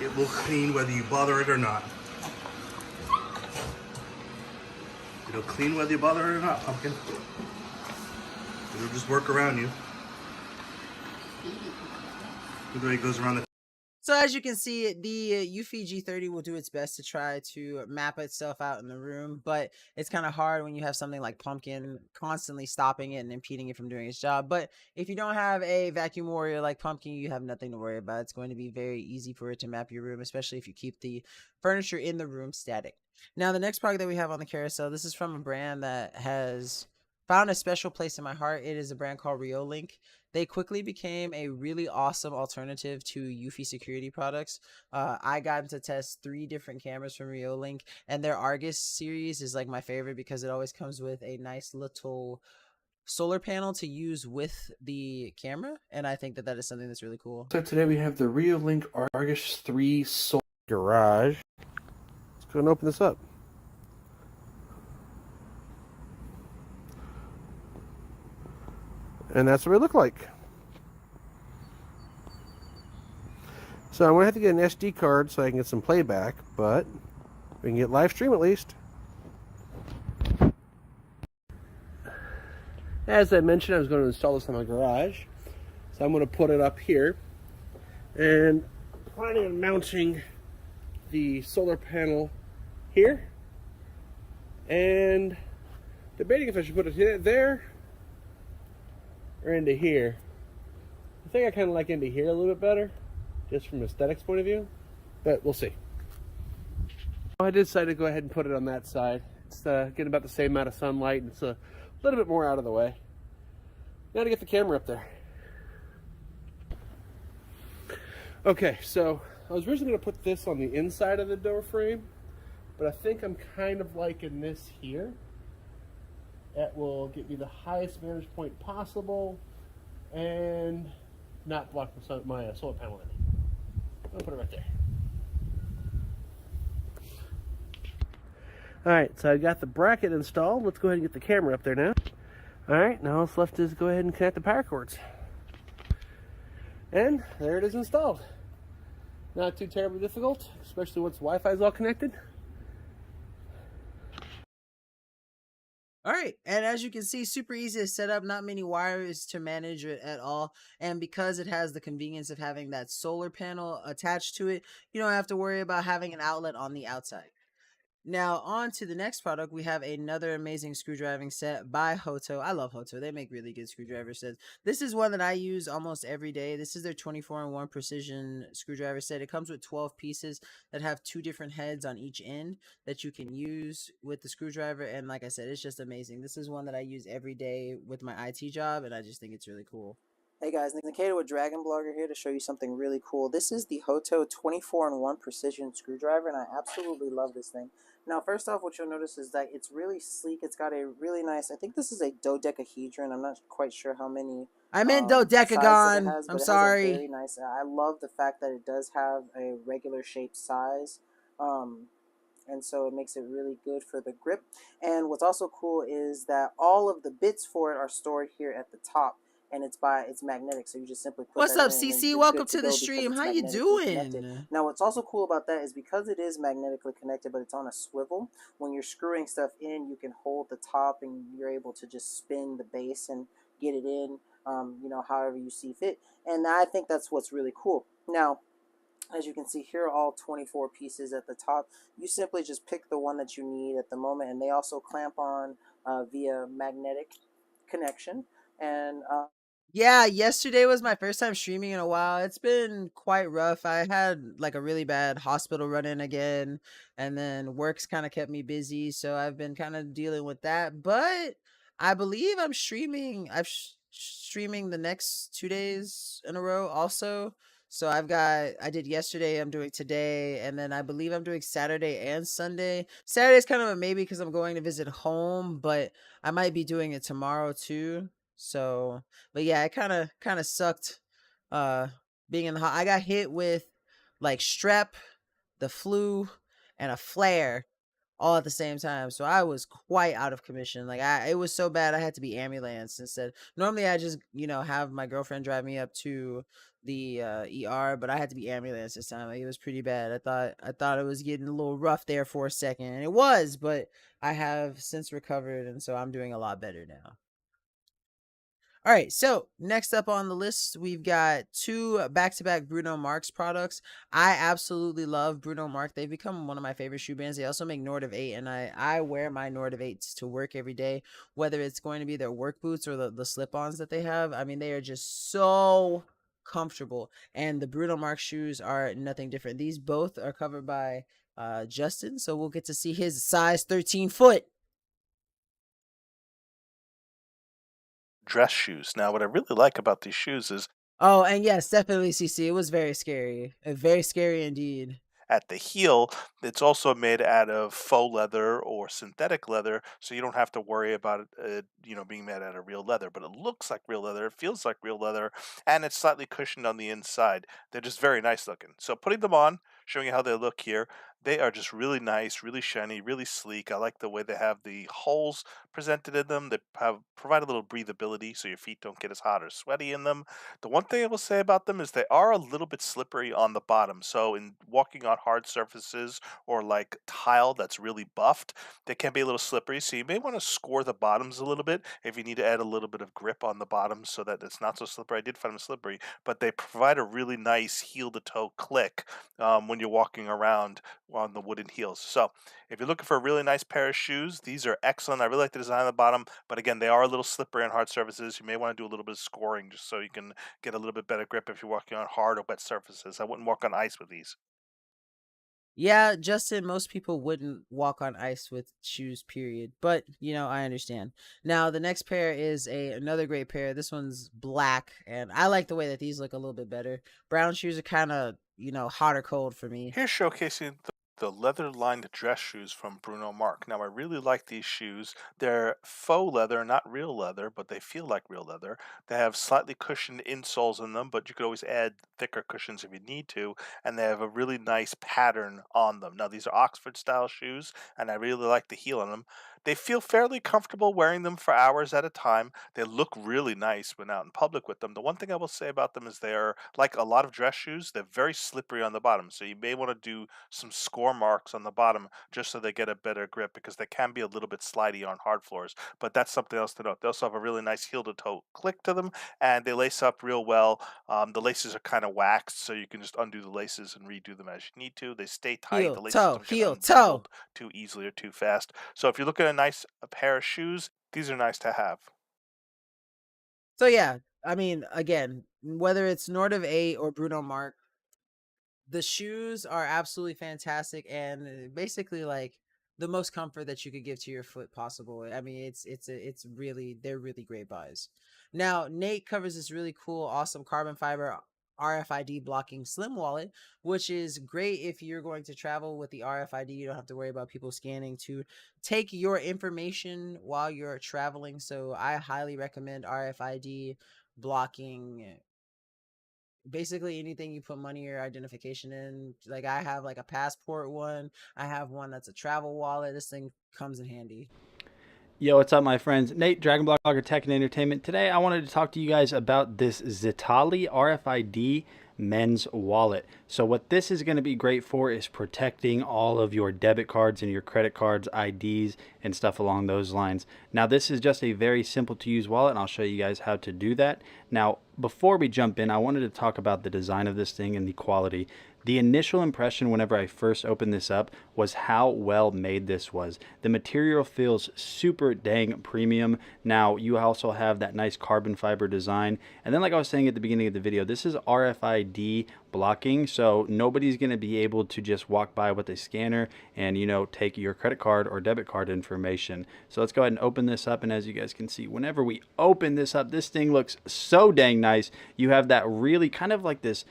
S8: It will clean whether you bother it or not. It'll clean whether you bother it or not, Pumpkin. It'll just work around you. The way it goes around the...
S1: So as you can see, the Yuffie G30 will do its best to try to map itself out in the room, but it's kind of hard when you have something like Pumpkin constantly stopping it and impeding it from doing its job. But if you don't have a vacuum warrior like Pumpkin, you have nothing to worry about. It's going to be very easy for it to map your room, especially if you keep the furniture in the room static. Now, the next product that we have on the carousel, this is from a brand that has found a special place in my heart. It is a brand called Riolink. They quickly became a really awesome alternative to Yuffie security products. I got to test 3 different cameras from Riolink, and their Argus series is like my favorite because it always comes with a nice little solar panel to use with the camera, and I think that that is something that's really cool.
S7: So today we have the Riolink Argus 3 Solar Garage. Let's go and open this up. And that's what it looked like. So I'm going to have to get an SD card so I can get some playback, but we can get live stream at least. As I mentioned, I was going to install this in my garage. So I'm going to put it up here. And planning on mounting the solar panel here. And debating if I should put it there or into here. I think I kind of like into here a little bit better, just from aesthetics point of view, but we'll see. I decided to go ahead and put it on that side. It's getting about the same amount of sunlight, and it's a little bit more out of the way. Now to get the camera up there. Okay, so I was originally going to put this on the inside of the door frame, but I think I'm kind of liking this here. That will get me the highest vantage point possible and not block my solar panel in. I'm going to put it right there. Alright, so I got the bracket installed. Let's go ahead and get the camera up there now. Alright, now what's left is go ahead and connect the power cords. And there it is installed. Not too terribly difficult, especially once Wi-Fi is all connected.
S1: All right, and as you can see, super easy to set up, not many wires to manage it at all. And because it has the convenience of having that solar panel attached to it, you don't have to worry about having an outlet on the outside. Now, on to the next product, we have another amazing screwdriving set by Hoto. I love Hoto. They make really good screwdriver sets. This is one that I use almost every day. This is their 24-in-1 precision screwdriver set. It comes with 12 pieces that have 2 different heads on each end that you can use with the screwdriver. And like I said, it's just amazing. This is one that I use every day with my IT job, and I just think it's really cool. Hey guys, Nikita with DragonBlogger here to show you something really cool. This is the Hoto 24-in-1 precision screwdriver, and I absolutely love this thing. Now, first off, what you'll notice is that it's really sleek. It's got a really nice, I think this is a dodecahedron. I'm not quite sure how many
S3: I meant
S1: sides that
S3: dodecagon.
S1: it has, but
S3: I'm
S1: it
S3: sorry.
S1: has a very nice, I love the fact that it does have a regular shaped size. And so it makes it really good for the grip. And what's also cool is that all of the bits for it are stored here at the top. And it's magnetic, so you just simply put
S3: What's
S1: that
S3: up,
S1: in and
S3: CC?
S1: you're
S3: Welcome
S1: good
S3: to
S1: go
S3: the
S1: because
S3: stream.
S1: it's
S3: How you
S1: magnetically connected.
S3: doing?
S1: Now, what's also cool about that is because it is magnetically connected, but it's on a swivel, when you're screwing stuff in, you can hold the top and you're able to just spin the base and get it in, you know, however you see fit. And I think that's what's really cool. Now, as you can see here, all 24 pieces at the top. You simply just pick the one that you need at the moment, and they also clamp on via magnetic connection. And yeah, yesterday was my first time streaming in a while. It's been quite rough. I had like a really bad hospital run-in again, and then work's kind of kept me busy, so I've been kind of dealing with that. But I believe I'm streaming. Streaming the next 2 days in a row also. So I did yesterday, I'm doing today, and then I believe I'm doing Saturday and Sunday. Saturday's kind of a maybe because I'm going to visit home, but I might be doing it tomorrow too. So, but yeah, it kind of sucked being in the I got hit with like strep, the flu, and a flare all at the same time. So I was quite out of commission. Like it was so bad I had to be ambulanced instead. Normally I just, you know, have my girlfriend drive me up to the ER, but I had to be ambulanced this time. Like, it was pretty bad. I thought it was getting a little rough there for a second, and it was, but I have since recovered, and so I'm doing a lot better now. All right, so next up on the list, we've got 2 back-to-back Bruno Mars products. I absolutely love Bruno Mars. They've become one of my favorite shoe brands. They also make Nord of 8, and I wear my Nord of 8s to work every day, whether it's going to be their work boots or the slip-ons that they have. I mean, they are just so comfortable, and the Bruno Mars shoes are nothing different. These both are covered by Justin, so we'll get to see his size 13 foot.
S9: Dress shoes. Now, what I really like about these shoes is
S1: Oh, and yes, definitely, CC. It was very scary. Very scary indeed.
S9: at the heel, it's also made out of faux leather or synthetic leather, so you don't have to worry about it, being made out of real leather. But it looks like real leather, it feels like real leather, and it's slightly cushioned on the inside. They're just very nice looking. So putting them on, showing you how they look here, they are just really nice, really shiny, really sleek. I like the way they have the holes presented in them. They provide a little breathability so your feet don't get as hot or sweaty in them. The one thing I will say about them is they are a little bit slippery on the bottom. So in walking on hard surfaces or like tile that's really buffed, they can be a little slippery. So you may want to score the bottoms a little bit if you need to add a little bit of grip on the bottoms so that it's not so slippery. I did find them slippery, but they provide a really nice heel to toe click when you're walking around on the wooden heels. So if you're looking for a really nice pair of shoes, these are excellent. I really like the design on the bottom, but again, they are a little slippery on hard surfaces. You may want to do a little bit of scoring just so you can get a little bit better grip if you're walking on hard or wet surfaces. I wouldn't walk on ice with these.
S1: Yeah, Justin, most people wouldn't walk on ice with shoes, period. But, I understand. Now, the next pair is another great pair. This one's black, and I like the way that these look a little bit better. Brown shoes are kind of, hot or cold for me.
S9: Here's showcasing the leather-lined dress shoes from Bruno Mark. Now, I really like these shoes. They're faux leather, not real leather, but they feel like real leather. They have slightly cushioned insoles in them, but you could always add thicker cushions if you need to, and they have a really nice pattern on them. Now, these are Oxford-style shoes, and I really like the heel on them. They feel fairly comfortable wearing them for hours at a time. They look really nice when out in public with them. The one thing I will say about them is they're like a lot of dress shoes, they're very slippery on the bottom. So you may want to do some score marks on the bottom just so they get a better grip because they can be a little bit slidey on hard floors. But that's something else to note. They also have a really nice heel to toe click to them and they lace up real well. The laces are kind of waxed, so you can just undo the laces and redo them as you need to. They stay tight. The laces don't get
S1: Heel toe.
S9: unbuckled too easily or too fast. So if you're looking at a pair of shoes, these are nice to have.
S1: So, yeah, I mean, again, whether it's Nordiv 8 or Bruno Mark, the shoes are absolutely fantastic and basically like the most comfort that you could give to your foot possible. I mean, they're really great buys. Now, Nate covers this really cool, awesome carbon fiber RFID blocking slim wallet, which is great if you're going to travel with the RFID. You don't have to worry about people scanning to take your information while you're traveling. So I highly recommend RFID blocking basically anything you put money or identification in. Like I have like a passport one, I have one that's a travel wallet. This thing comes in handy.
S6: Yo, what's up, my friends? Nate, DragonBloggers Tech and Entertainment. Today, I wanted to talk to you guys about this Zitali RFID men's wallet. So what this is going to be great for is protecting all of your debit cards and your credit cards, IDs, and stuff along those lines. Now, this is just a very simple to use wallet, and I'll show you guys how to do that. Now, before we jump in, I wanted to talk about the design of this thing and the quality. The initial impression whenever I first opened this up was how well made this was. The material feels super dang premium. Now, you also have that nice carbon fiber design. And then like I was saying at the beginning of the video, this is RFID blocking, so nobody's going to be able to just walk by with a scanner and, take your credit card or debit card information. So let's go ahead and open this up, and as you guys can see, whenever we open this up, this thing looks so dang nice. You have that really kind of like this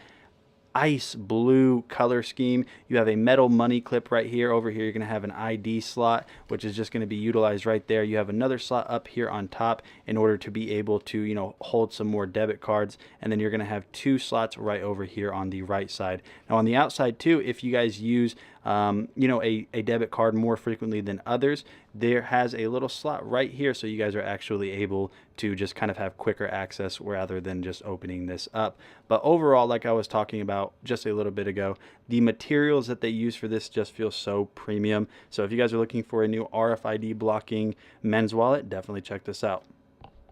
S6: ice blue color scheme. You have a metal money clip right here. Over here you're going to have an ID slot, which is just going to be utilized right there. You have another slot up here on top in order to be able to hold some more debit cards, and then you're going to have two slots right over here on the right side. Now on the outside too, if you guys use a debit card more frequently than others, there has a little slot right here, so you guys are actually able to just kind of have quicker access rather than just opening this up. But overall, like I was talking about just a little bit ago, the materials that they use for this just feel so premium. So if you guys are looking for a new RFID blocking men's wallet, definitely check this out.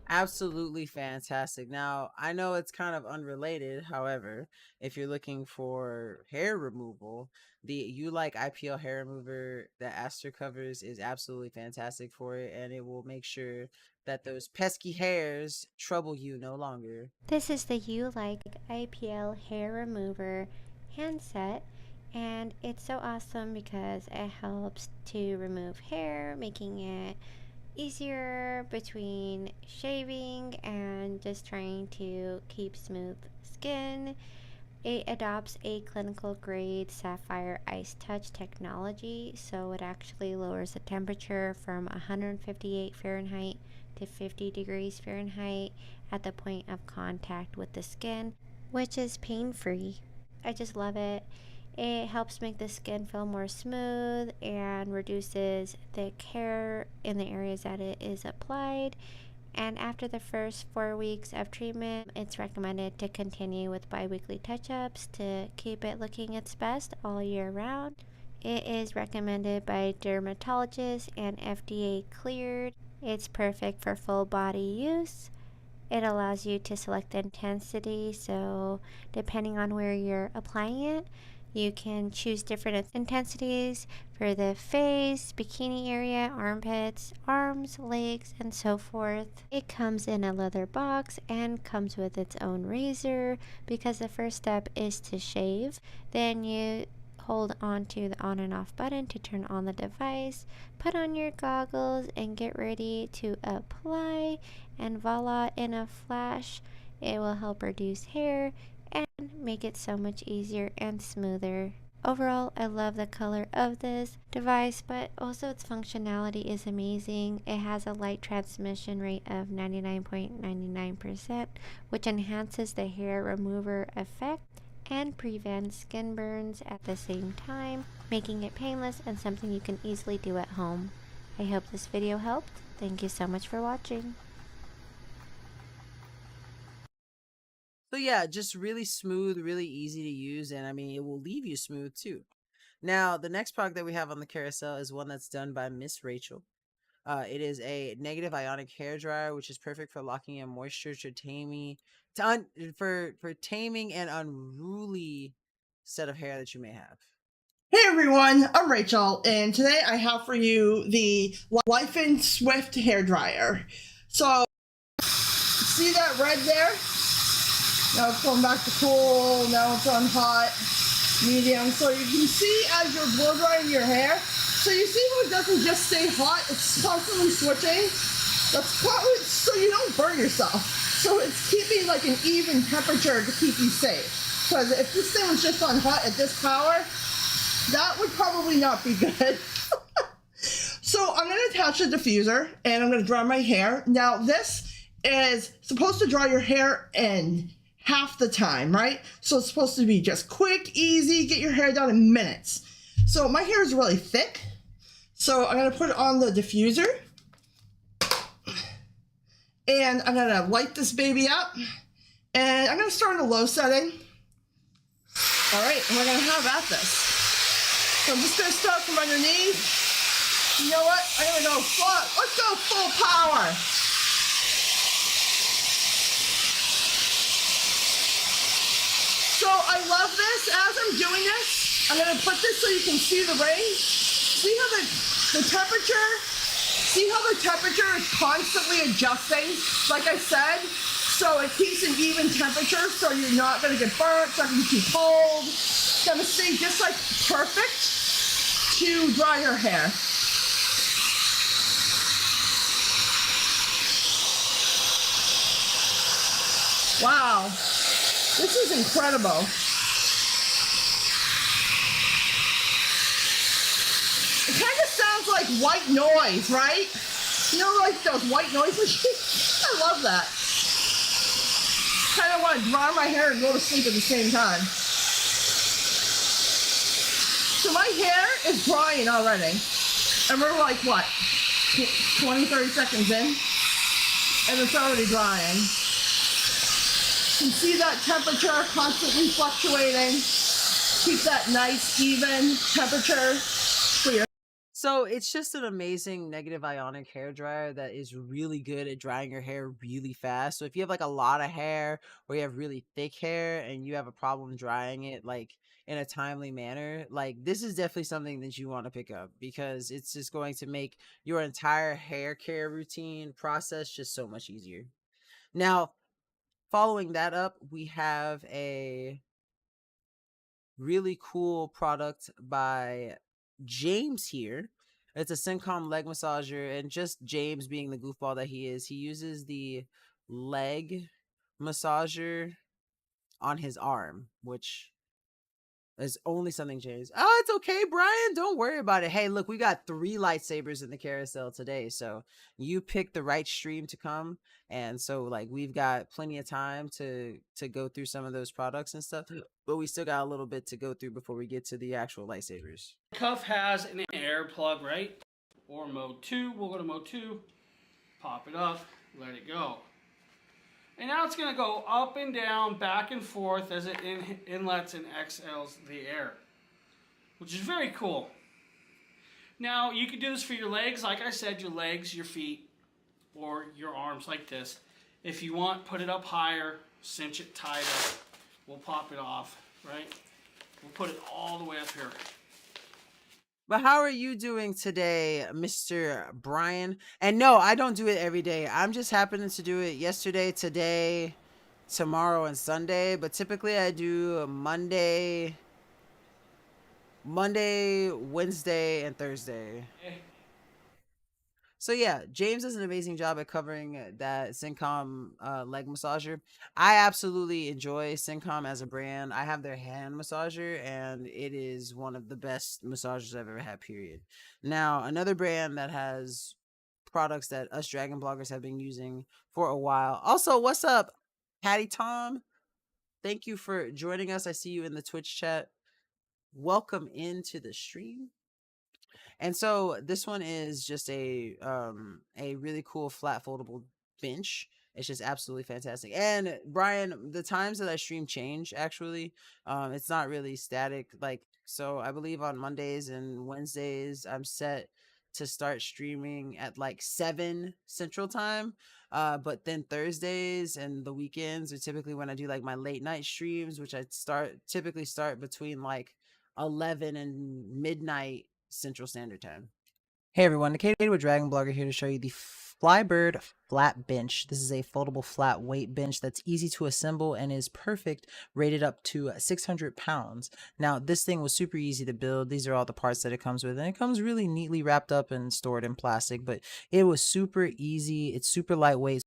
S1: Absolutely fantastic. Now, I know it's kind of unrelated. However, if you're looking for hair removal, the Ulike IPL hair remover that Aster covers is absolutely fantastic for it, and it will make sure that those pesky hairs trouble you no longer.
S10: This is the Ulike IPL hair remover handset, and it's so awesome because it helps to remove hair, making it easier between shaving and just trying to keep smooth skin. It adopts a clinical grade sapphire ice touch technology, so it actually lowers the temperature from 158 Fahrenheit to 50 degrees Fahrenheit at the point of contact with the skin, which is pain-free. I just love it. It helps make the skin feel more smooth and reduces thick hair in the areas that it is applied. And after the first 4 weeks of treatment, it's recommended to continue with bi-weekly touch-ups to keep it looking its best all year round. It is recommended by dermatologists and FDA cleared. It's perfect for full body use. It allows you to select the intensity, so depending on where you're applying it, you can choose different intensities for the face, bikini area, armpits, arms, legs, and so forth. It comes in a leather box and comes with its own razor because the first step is to shave. Then you hold on to the on and off button to turn on the device, put on your goggles, and get ready to apply. And voila, in a flash, it will help reduce hair and make it so much easier and smoother. Overall, I love the color of this device, but also its functionality is amazing. It has a light transmission rate of 99.99%, which enhances the hair remover effect and prevents skin burns at the same time, making it painless and something you can easily do at home. I hope this video helped. Thank you so much for watching.
S1: So yeah, just really smooth, really easy to use, and I mean, it will leave you smooth too. Now, the next product that we have on the carousel is one that's done by Miss Rachel. It is a negative ionic hair dryer, which is perfect for locking in moisture to for taming an unruly set of hair that you may have.
S11: Hey everyone, I'm Rachel, and today I have for you the Life and Swift hair dryer. So, see that red there? Now it's going back to cool, now it's on hot, medium. So you can see as you're blow drying your hair, so you see how it doesn't just stay hot, it's constantly switching. That's probably so you don't burn yourself. So it's keeping like an even temperature to keep you safe. Because if this thing was just on hot at this power, that would probably not be good. So I'm going to attach a diffuser and I'm going to dry my hair. Now this is supposed to dry your hair in half the time, right? So it's supposed to be just quick, easy, get your hair done in minutes. So my hair is really thick. So I'm going to put it on the diffuser. And I'm going to light this baby up. And I'm going to start in a low setting. All right, and we're going to have at this. So I'm just going to start from underneath. You know what? I'm going to go full. Let's go full power. So I love this. As I'm doing this, I'm going to put this so you can see the ring. See how the temperature, see how the temperature is constantly adjusting, like I said? So it keeps an even temperature so you're not going to get burnt, it's not going to be too cold. It's going to stay just like perfect to dry your hair. Wow, this is incredible. It kind of sounds like white noise, right? You know, like those white noise machines? I love that. Kind of want to dry my hair and go to sleep at the same time. So my hair is drying already. And we're like, what, 20, 30 seconds in? And it's already drying. You can see that temperature constantly fluctuating. Keep that nice, even temperature for your.
S1: So it's just an amazing negative ionic hair dryer that is really good at drying your hair really fast. So if you have like a lot of hair or you have really thick hair and you have a problem drying it like in a timely manner, like this is definitely something that you want to pick up because it's just going to make your entire hair care routine process just so much easier. Now, following that up, we have a really cool product by James here. It's a Syncom leg massager, and just James being the goofball that he is, he uses the leg massager on his arm, which is only something James. Oh, it's okay, Brian. Don't worry about it. Hey, look, we got 3 lightsabers in the carousel today, so you picked the right stream to come, and so like we've got plenty of time to go through some of those products and stuff, but we still got a little bit to go through before we get to the actual lightsabers.
S2: Cuff has an air plug, right? Or mode 2. We'll go to mode 2. Pop it up. Let it go. And now it's going to go up and down, back and forth as it inlets and exhales the air, which is very cool. Now, you can do this for your legs. Like I said, your legs, your feet, or your arms like this. If you want, put it up higher, cinch it tighter. We'll pop it off, right? We'll put it all the way up here.
S1: But how are you doing today, Mr. Brian? And no, I don't do it every day. I'm just happening to do it yesterday, today, tomorrow, and Sunday. But typically I do Monday, Monday, Wednesday, and Thursday. So yeah, James does an amazing job at covering that Syncom leg massager. I absolutely enjoy Syncom as a brand. I have their hand massager, and it is one of the best massagers I've ever had, period. Now, another brand that has products that us Dragon bloggers have been using for a while. Also, what's up, Patty Tom? Thank you for joining us. I see you in the Twitch chat. Welcome into the stream. And so this one is just a really cool flat foldable bench. It's just absolutely fantastic. And Brian, the times that I stream change actually. It's not really static. Like, so I believe on Mondays and Wednesdays I'm set to start streaming at like 7 Central Time. But then Thursdays and the weekends are typically when I do like my late night streams, which I typically start between like 11 and midnight Central Standard Time. Hey everyone, Nikkei with Dragon Blogger here to show you the Flybird Flat Bench. This is a foldable flat weight bench that's easy to assemble and is perfect, rated up to 600 pounds. Now, this thing was super easy to build. These are all the parts that it comes with, and it comes really neatly wrapped up and stored in plastic, but it was super easy. It's super lightweight.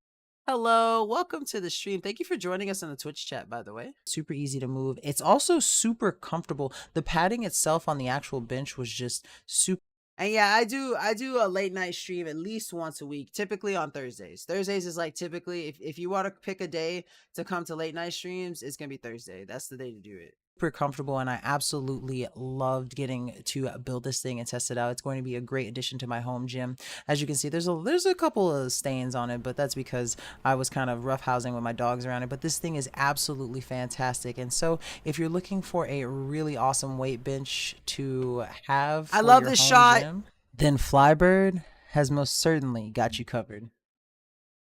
S1: Hello, welcome to the stream. Thank you for joining us in the Twitch chat, by the way. Super easy to move. It's also super comfortable. The padding itself on the actual bench was just super. And yeah, I do a late night stream at least once a week, typically on Thursdays. Thursdays is like typically if you want to pick a day to come to late night streams, it's gonna be Thursday. That's the day to do it. Super comfortable, and I absolutely loved getting to build this thing and test it out. It's going to be a great addition to my home gym. As you can see, there's a couple of stains on it, but that's because I was kind of roughhousing with my dogs around it. But this thing is absolutely fantastic. And so if you're looking for a really awesome weight bench to have, I love this shot, gym, then Flybird has most certainly got you covered.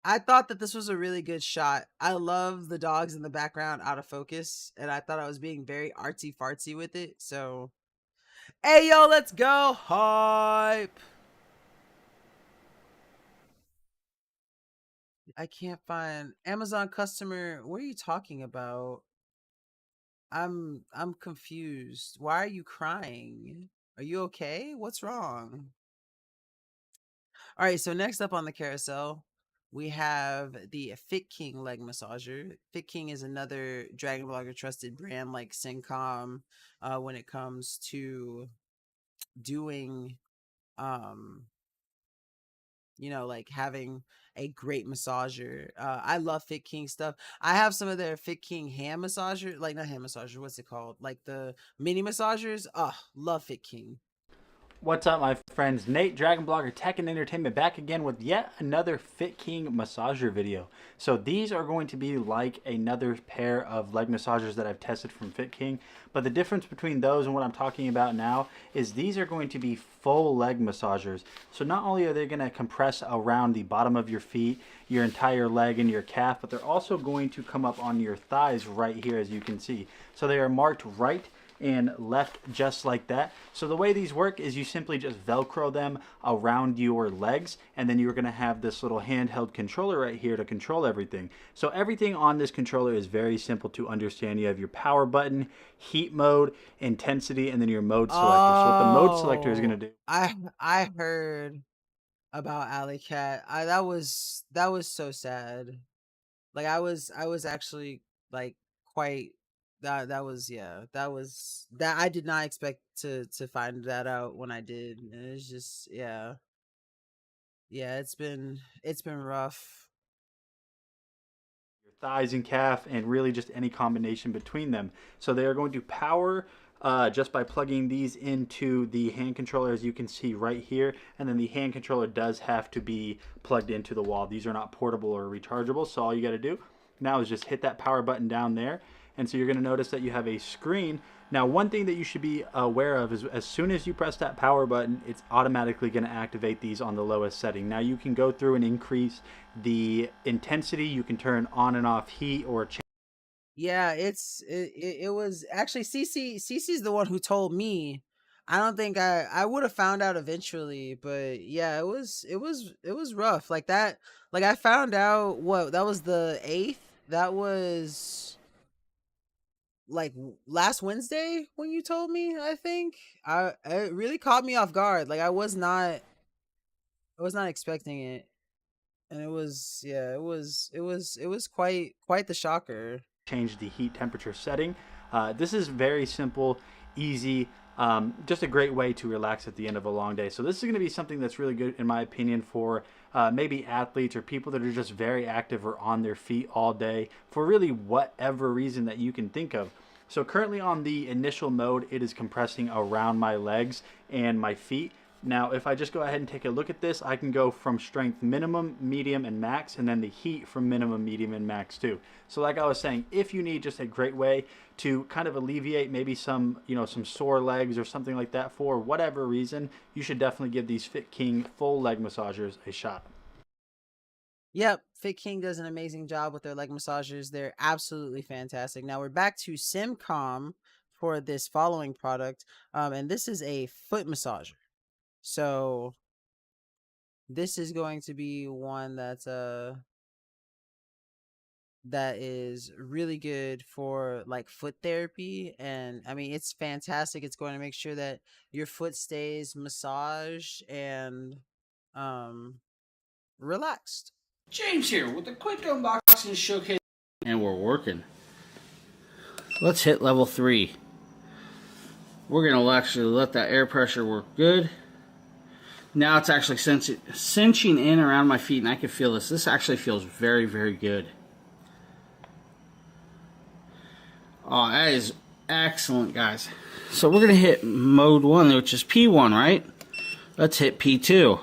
S1: I thought that this was a really good shot. I love the dogs in the background out of focus, and I thought I was being very artsy fartsy with it. So, hey yo, let's go hype. I can't find Amazon customer. What are you talking about? I'm confused. Why are you crying? Are you okay? What's wrong? All right, so next up on the carousel, we have the Fit King leg massager. Fit King is another Dragon Blogger trusted brand like Syncom when it comes to doing, you know, like having a great massager. I love Fit King stuff. I have some of their Fit King hand massager, like not hand massager, what's it called? Like the mini massagers. Love Fit King.
S6: What's up, my friends? Nate, Dragon Blogger Tech and Entertainment, back again with yet another Fit King massager video. So these are going to be like another pair of leg massagers that I've tested from Fit King, but the difference between those and what I'm talking about now is these are going to be full leg massagers. So not only are they going to compress around the bottom of your feet, your entire leg and your calf, but they're also going to come up on your thighs right here, as you can see. So they are marked right and left just like that. So the way these work is you simply just Velcro them around your legs, and then you're going to have this little handheld controller right here to control everything. So everything on this controller is very simple to understand. You have your power button, heat mode, intensity, and then your mode selector. So what the mode selector is going to do.
S1: I heard about Alley Cat. That was so sad. Like I was actually like quite that was that I did not expect to find that out when I did. And it's just yeah, it's been rough.
S6: Your thighs and calf, and really just any combination between them. So they are going to power just by plugging these into the hand controller, as you can see right here, and then the hand controller does have to be plugged into the wall. These are not portable or rechargeable, so all you got to do now is just hit that power button down there. And so you're going to notice that you have a screen. Now, one thing that you should be aware of is as soon as you press that power button, it's automatically going to activate these on the lowest setting. Now, you can go through and increase the intensity. You can turn on and off heat or change.
S1: Yeah, it was actually Cece's the one who told me. I don't think I would have found out eventually, but yeah, it was rough. Like that, like I found out that was the 8th. That was like last Wednesday when you told me. I think it really caught me off guard. Like I was not expecting it, and it was quite the shocker.
S6: Change the heat temperature setting. This is very simple, easy, just a great way to relax at the end of a long day. So this is going to be something that's really good, in my opinion, for maybe athletes or people that are just very active or on their feet all day for really whatever reason that you can think of. So currently on the initial mode, it is compressing around my legs and my feet. Now, if I just go ahead and take a look at this, I can go from strength minimum, medium, and max, and then the heat from minimum, medium, and max too. So like I was saying, if you need just a great way to kind of alleviate maybe some, some sore legs or something like that for whatever reason, you should definitely give these Fit King full leg massagers a shot.
S1: Yep, Fit King does an amazing job with their leg massagers. They're absolutely fantastic. Now we're back to SimCom for this following product, and this is a foot massager. So this is going to be one that is really good for like foot therapy, and I mean it's fantastic. It's going to make sure that your foot stays massaged and relaxed.
S2: James here with a quick unboxing showcase, and we're working. Let's hit level 3. We're going to actually let that air pressure work good. Now it's actually cinching in around my feet, and I can feel this. This actually feels very, very good. Oh, that is excellent, guys. So we're going to hit mode 1, which is P1, right? Let's hit P2.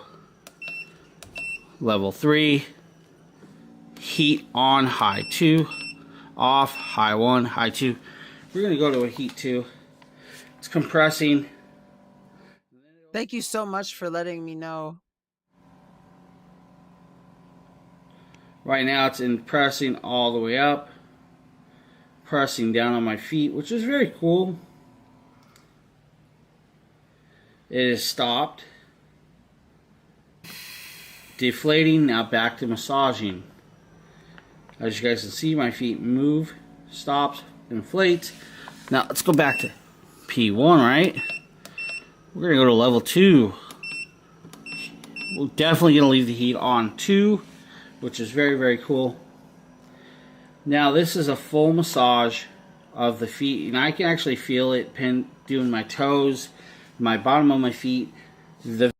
S2: Level 3. Heat on, high 2. Off, high 1, high 2. We're going to go to a heat 2. It's compressing.
S1: Thank you so much for letting me know.
S2: Right now it's pressing all the way up. Pressing down on my feet, which is very cool. It is stopped. Deflating, now back to massaging. As you guys can see, my feet move, stops, inflates. Now let's go back to P1, right? We're going to go to level 2. We're definitely going to leave the heat on 2, which is very, very cool. Now this is a full massage of the feet, and I can actually feel it doing my toes, my bottom of my feet.
S1: So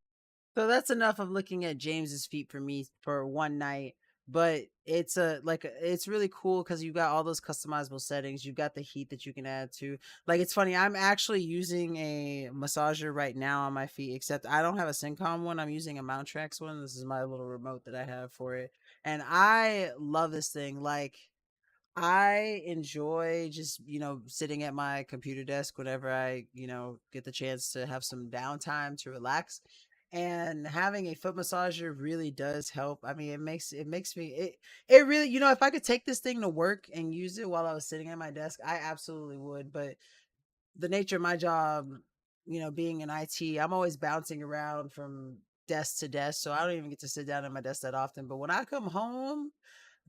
S1: that's enough of looking at James's feet for me for one night. But it's it's really cool because you got all those customizable settings. You've got the heat that you can add to. Like, it's funny, I'm actually using a massager right now on my feet, except I don't have a SimCom one. I'm using a Mountrex one. This is my little remote that I have for it, and I love this thing. Like, I enjoy just, sitting at my computer desk whenever I, get the chance to have some downtime to relax. And having a foot massager really does help. I mean, it makes me, it really, if I could take this thing to work and use it while I was sitting at my desk, I absolutely would. But the nature of my job, being in IT, I'm always bouncing around from desk to desk. So I don't even get to sit down at my desk that often. But when I come home,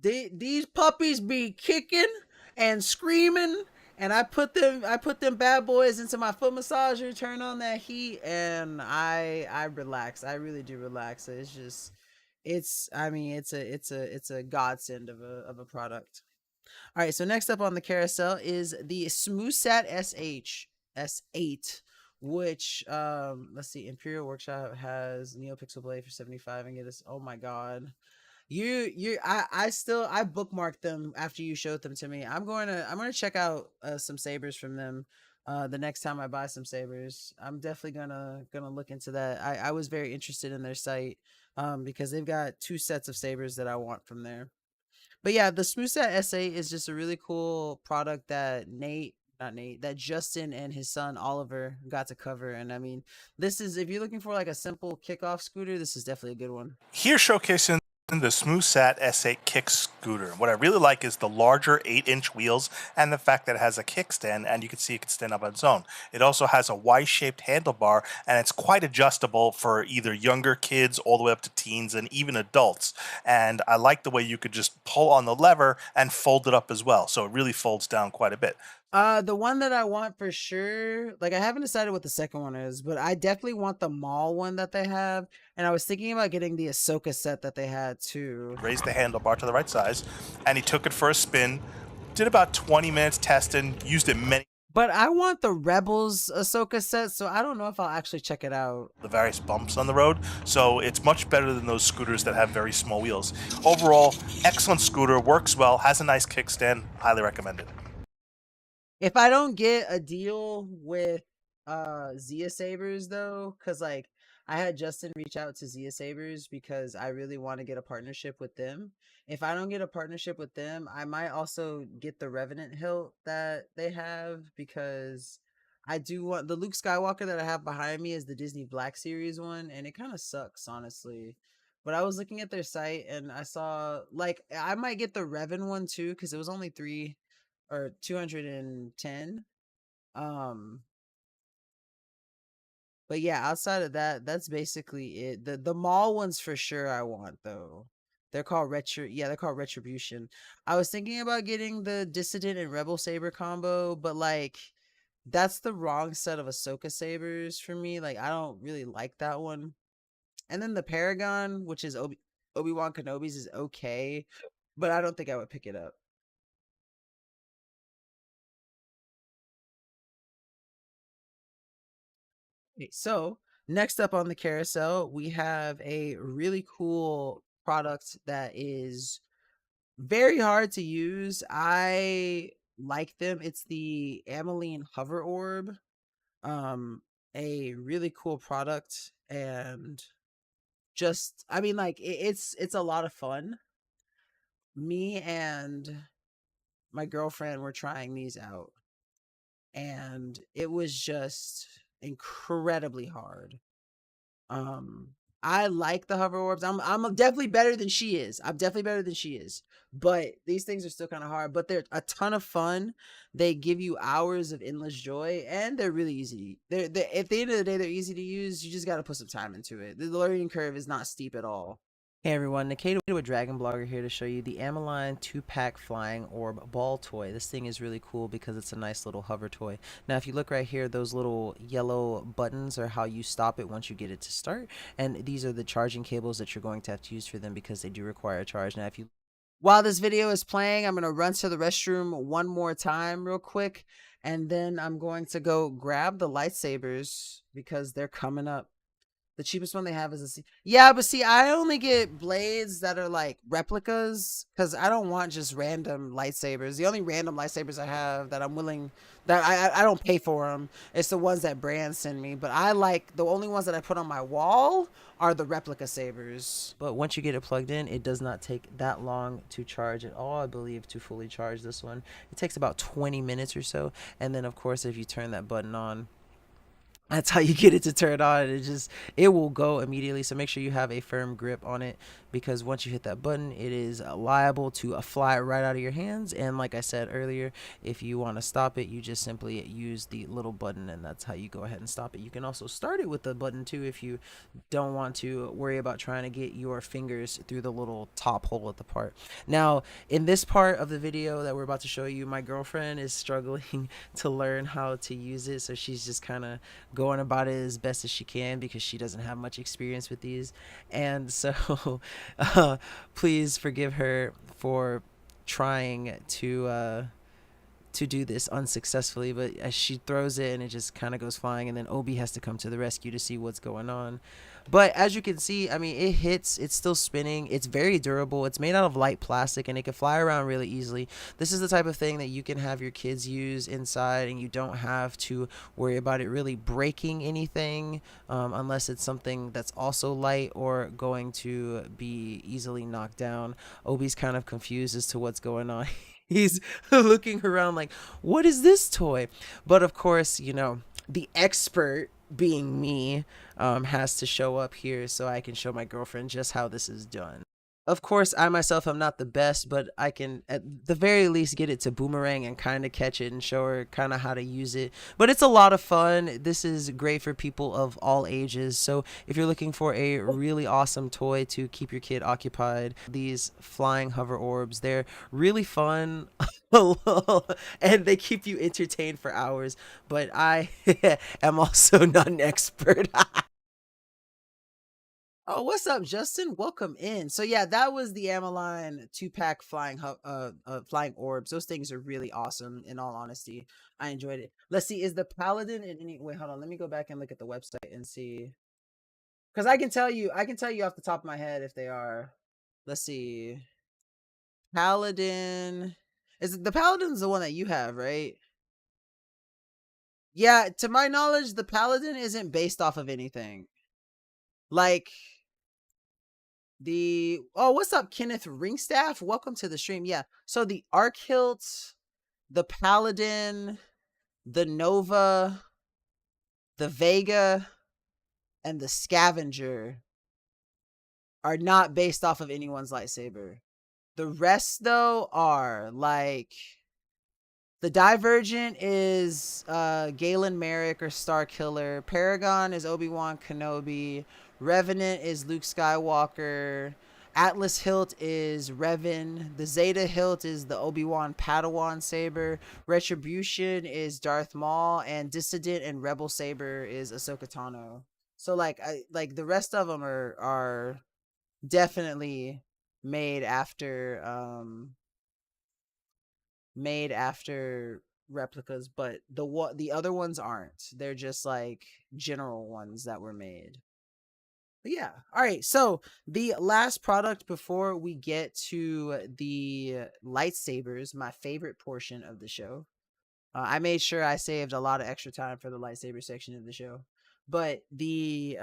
S1: these puppies be kicking and screaming, and I put them bad boys into my foot massager, turn on that heat, and I relax. I really do relax. It's a godsend of a product. All right, so next up on the carousel is the SmoothSat S8, which let's see, Imperial Workshop has NeoPixel Blade for 75 and get us. Oh my god. I bookmarked them after you showed them to me. I'm gonna check out some sabers from them the next time I buy some sabers. I'm definitely gonna look into that. I was very interested in their site because they've got 2 sets of sabers that I want from there. But yeah, the SmoothSat S8 is just a really cool product that that Justin and his son Oliver got to cover. And I mean, this is, if you're looking for like a simple kickoff scooter, this is definitely a good one.
S9: Here showcasing the SmoothSat S8 kick scooter. What I really like is the larger 8-inch wheels and the fact that it has a kickstand, and you can see it can stand up on its own. It also has a Y-shaped handlebar, and it's quite adjustable for either younger kids all the way up to teens and even adults. And I like the way you could just pull on the lever and fold it up as well. So it really folds down quite a bit.
S1: The one that I want for sure, like I haven't decided what the second one is, but I definitely want the mall one that they have. And I was thinking about getting the Ahsoka set that they had too.
S9: Raised the handlebar to the right size, and he took it for a spin, did about 20 minutes testing, used it many.
S1: But I want the Rebels Ahsoka set, so I don't know if I'll actually check it out.
S9: The various bumps on the road, so it's much better than those scooters that have very small wheels. Overall, excellent scooter, works well, has a nice kickstand, highly recommended.
S1: If I don't get a deal with Zia Sabers though, because like I had Justin reach out to Zia Sabers because I really want to get a partnership with them. If I don't get a partnership with them, I might also get the Revenant hilt that they have, because I do want the Luke Skywalker that I have behind me is the Disney Black Series one, and it kind of sucks, honestly. But I was looking at their site and I saw, like, I might get the Revan one too, because it was only 210. But yeah, outside of that, that's basically it. The mall ones for sure I want though. They're called they're called Retribution. I was thinking about getting the Dissident and Rebel Saber combo, but like that's the wrong set of Ahsoka sabers for me. Like I don't really like that one. And then the Paragon, which is Obi-Wan Kenobi's, is okay, but I don't think I would pick it up. Okay, so next up on the carousel, we have a really cool product that is very hard to use. I like them. It's the Ameline Hover Orb. A really cool product, and just I mean like it's a lot of fun. Me and my girlfriend were trying these out, and it was just incredibly hard. I like the hover orbs. I'm definitely better than she is. I'm definitely better than she is. But these things are still kind of hard, but they're a ton of fun. They give you hours of endless joy, and they're really easy. They're at the end of the day, they're easy to use. You just got to put some time into it. The learning curve is not steep at all. Hey everyone, Nikita with Dragon Blogger here to show you the Ameline 2-pack Flying Orb Ball Toy. This thing is really cool because it's a nice little hover toy. Now if you look right here, those little yellow buttons are how you stop it once you get it to start. And these are the charging cables that you're going to have to use for them because they do require a charge. Now while this video is playing, I'm going to run to the restroom one more time real quick. And then I'm going to go grab the lightsabers because they're coming up. The cheapest one they have is yeah, but see, I only get blades that are like replicas because I don't want just random lightsabers. The only random lightsabers I have that I'm willing, that I don't pay for them, it's the ones that brands send me. But I like the only ones that I put on my wall are the replica sabers. But once you get it plugged in, it does not take that long to charge at all, I believe, to fully charge this one. It takes about 20 minutes or so. And then of course, if you turn that button on, that's how you get it to turn on. It will go immediately. So make sure you have a firm grip on it, because once you hit that button, it is liable to fly right out of your hands. And like I said earlier, if you want to stop it, you just simply use the little button, and that's how you go ahead and stop it. You can also start it with the button too if you don't want to worry about trying to get your fingers through the little top hole at the part. Now, in this part of the video that we're about to show you, my girlfriend is struggling to learn how to use it, so she's just kind of going about it as best as she can because she doesn't have much experience with these. And so please forgive her for trying to do this unsuccessfully, but as she throws it and it just kind of goes flying, and then Obi has to come to the rescue to see what's going on. But as you can see, I mean, it hits, it's still spinning, it's very durable, it's made out of light plastic, and it can fly around really easily. This is the type of thing that you can have your kids use inside, and you don't have to worry about it really breaking anything, unless it's something that's also light or going to be easily knocked down. Obi's kind of confused as to what's going on. He's looking around like, what is this toy? But of course, you know, the expert, being me, has to show up here so I can show my girlfriend just how this is done. Of course, I myself am not the best, but I can at the very least get it to boomerang and kind of catch it and show her kind of how to use it. But it's a lot of fun. This is great for people of all ages. So if you're looking for a really awesome toy to keep your kid occupied, these flying hover orbs, they're really fun. And they keep you entertained for hours. But I am also not an expert. Oh, what's up, Justin? Welcome in. So yeah, that was the Ameline 2-pack flying orbs. Those things are really awesome. In all honesty, I enjoyed it. Let's see, is the Paladin in any? Wait, hold on. Let me go back and look at the website and see, because I can tell you off the top of my head if they are. Let's see, Paladin. Is it the Paladin's the one that you have, right? Yeah, to my knowledge, the Paladin isn't based off of anything. Like. What's up, Kenneth Ringstaff? Welcome to the stream. Yeah, so the Arc Hilt, the Paladin, the Nova, the Vega, and the Scavenger are not based off of anyone's lightsaber. The rest, though, are like the Divergent is Galen Merrick or Star Killer. Paragon is Obi-Wan Kenobi. Revenant is Luke Skywalker. Atlas Hilt is Revan. The Zeta Hilt is the Obi-Wan Padawan saber. Retribution is Darth Maul, and Dissident and Rebel saber is Ahsoka Tano. So like the rest of them are definitely made after replicas, but the other ones aren't. They're just like general ones that were made. But yeah. All right. So the last product before we get to the lightsabers, my favorite portion of the show. I made sure I saved a lot of extra time for the lightsaber section of the show. But the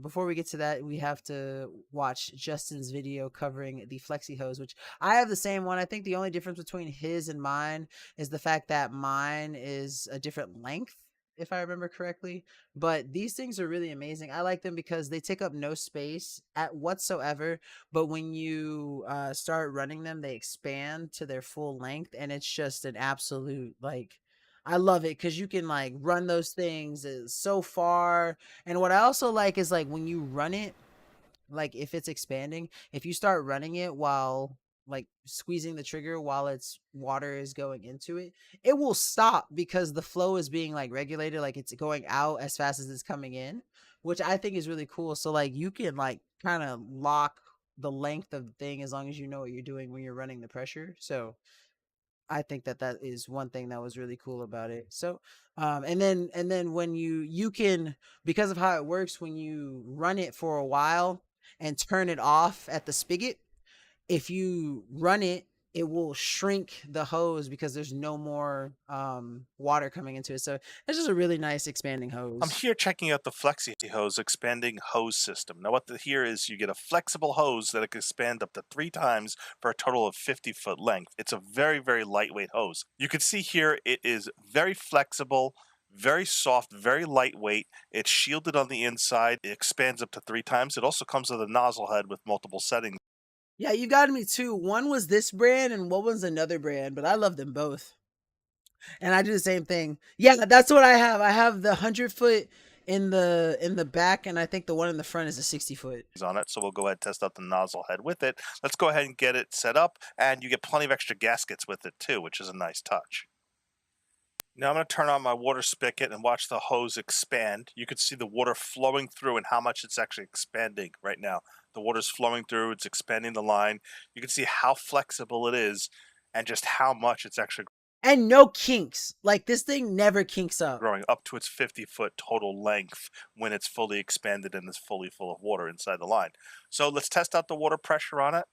S1: before we get to that, we have to watch Justin's video covering the Flexi Hose, which I have the same one. I think the only difference between his and mine is the fact that mine is a different length, if I remember correctly. But these things are really amazing. I like them because they take up no space at whatsoever. But when you start running them, they expand to their full length, and it's just an absolute like. I love it because you can like run those things so far. And what I also like is like when you run it, like if it's expanding, if you start running it while like squeezing the trigger while its water is going into it, it will stop because the flow is being like regulated, like it's going out as fast as it's coming in, which I think is really cool. So like you can like kind of lock the length of the thing as long as you know what you're doing when you're running the pressure. So I think that is one thing that was really cool about it. So, and then when you can, because of how it works, when you run it for a while and turn it off at the spigot, if you run it, it will shrink the hose because there's no more water coming into it. So it's just a really nice expanding hose.
S9: I'm here checking out the Flexi Hose expanding hose system. Now what here is you get a flexible hose that can expand up to 3 times for a total of 50-foot length. It's a very, very lightweight hose. You can see here it is very flexible, very soft, very lightweight. It's shielded on the inside. It expands up to 3 times. It also comes with a nozzle head with multiple settings.
S1: Yeah, you got me too. One was this brand and one was another brand, but I love them both. And I do the same thing. Yeah, that's what I have. I have the 100-foot in the back, and I think the one in the front is a 60-foot.
S9: On it, so we'll go ahead and test out the nozzle head with it. Let's go ahead and get it set up, and you get plenty of extra gaskets with it too, which is a nice touch. Now I'm going to turn on my water spigot and watch the hose expand. You can see the water flowing through and how much it's actually expanding right now. The water's flowing through, it's expanding the line. You can see how flexible it is and just how much it's actually
S1: and no kinks. Like this thing never kinks up.
S9: Growing up to its 50-foot total length when it's fully expanded and is fully full of water inside the line. So let's test out the water pressure on it.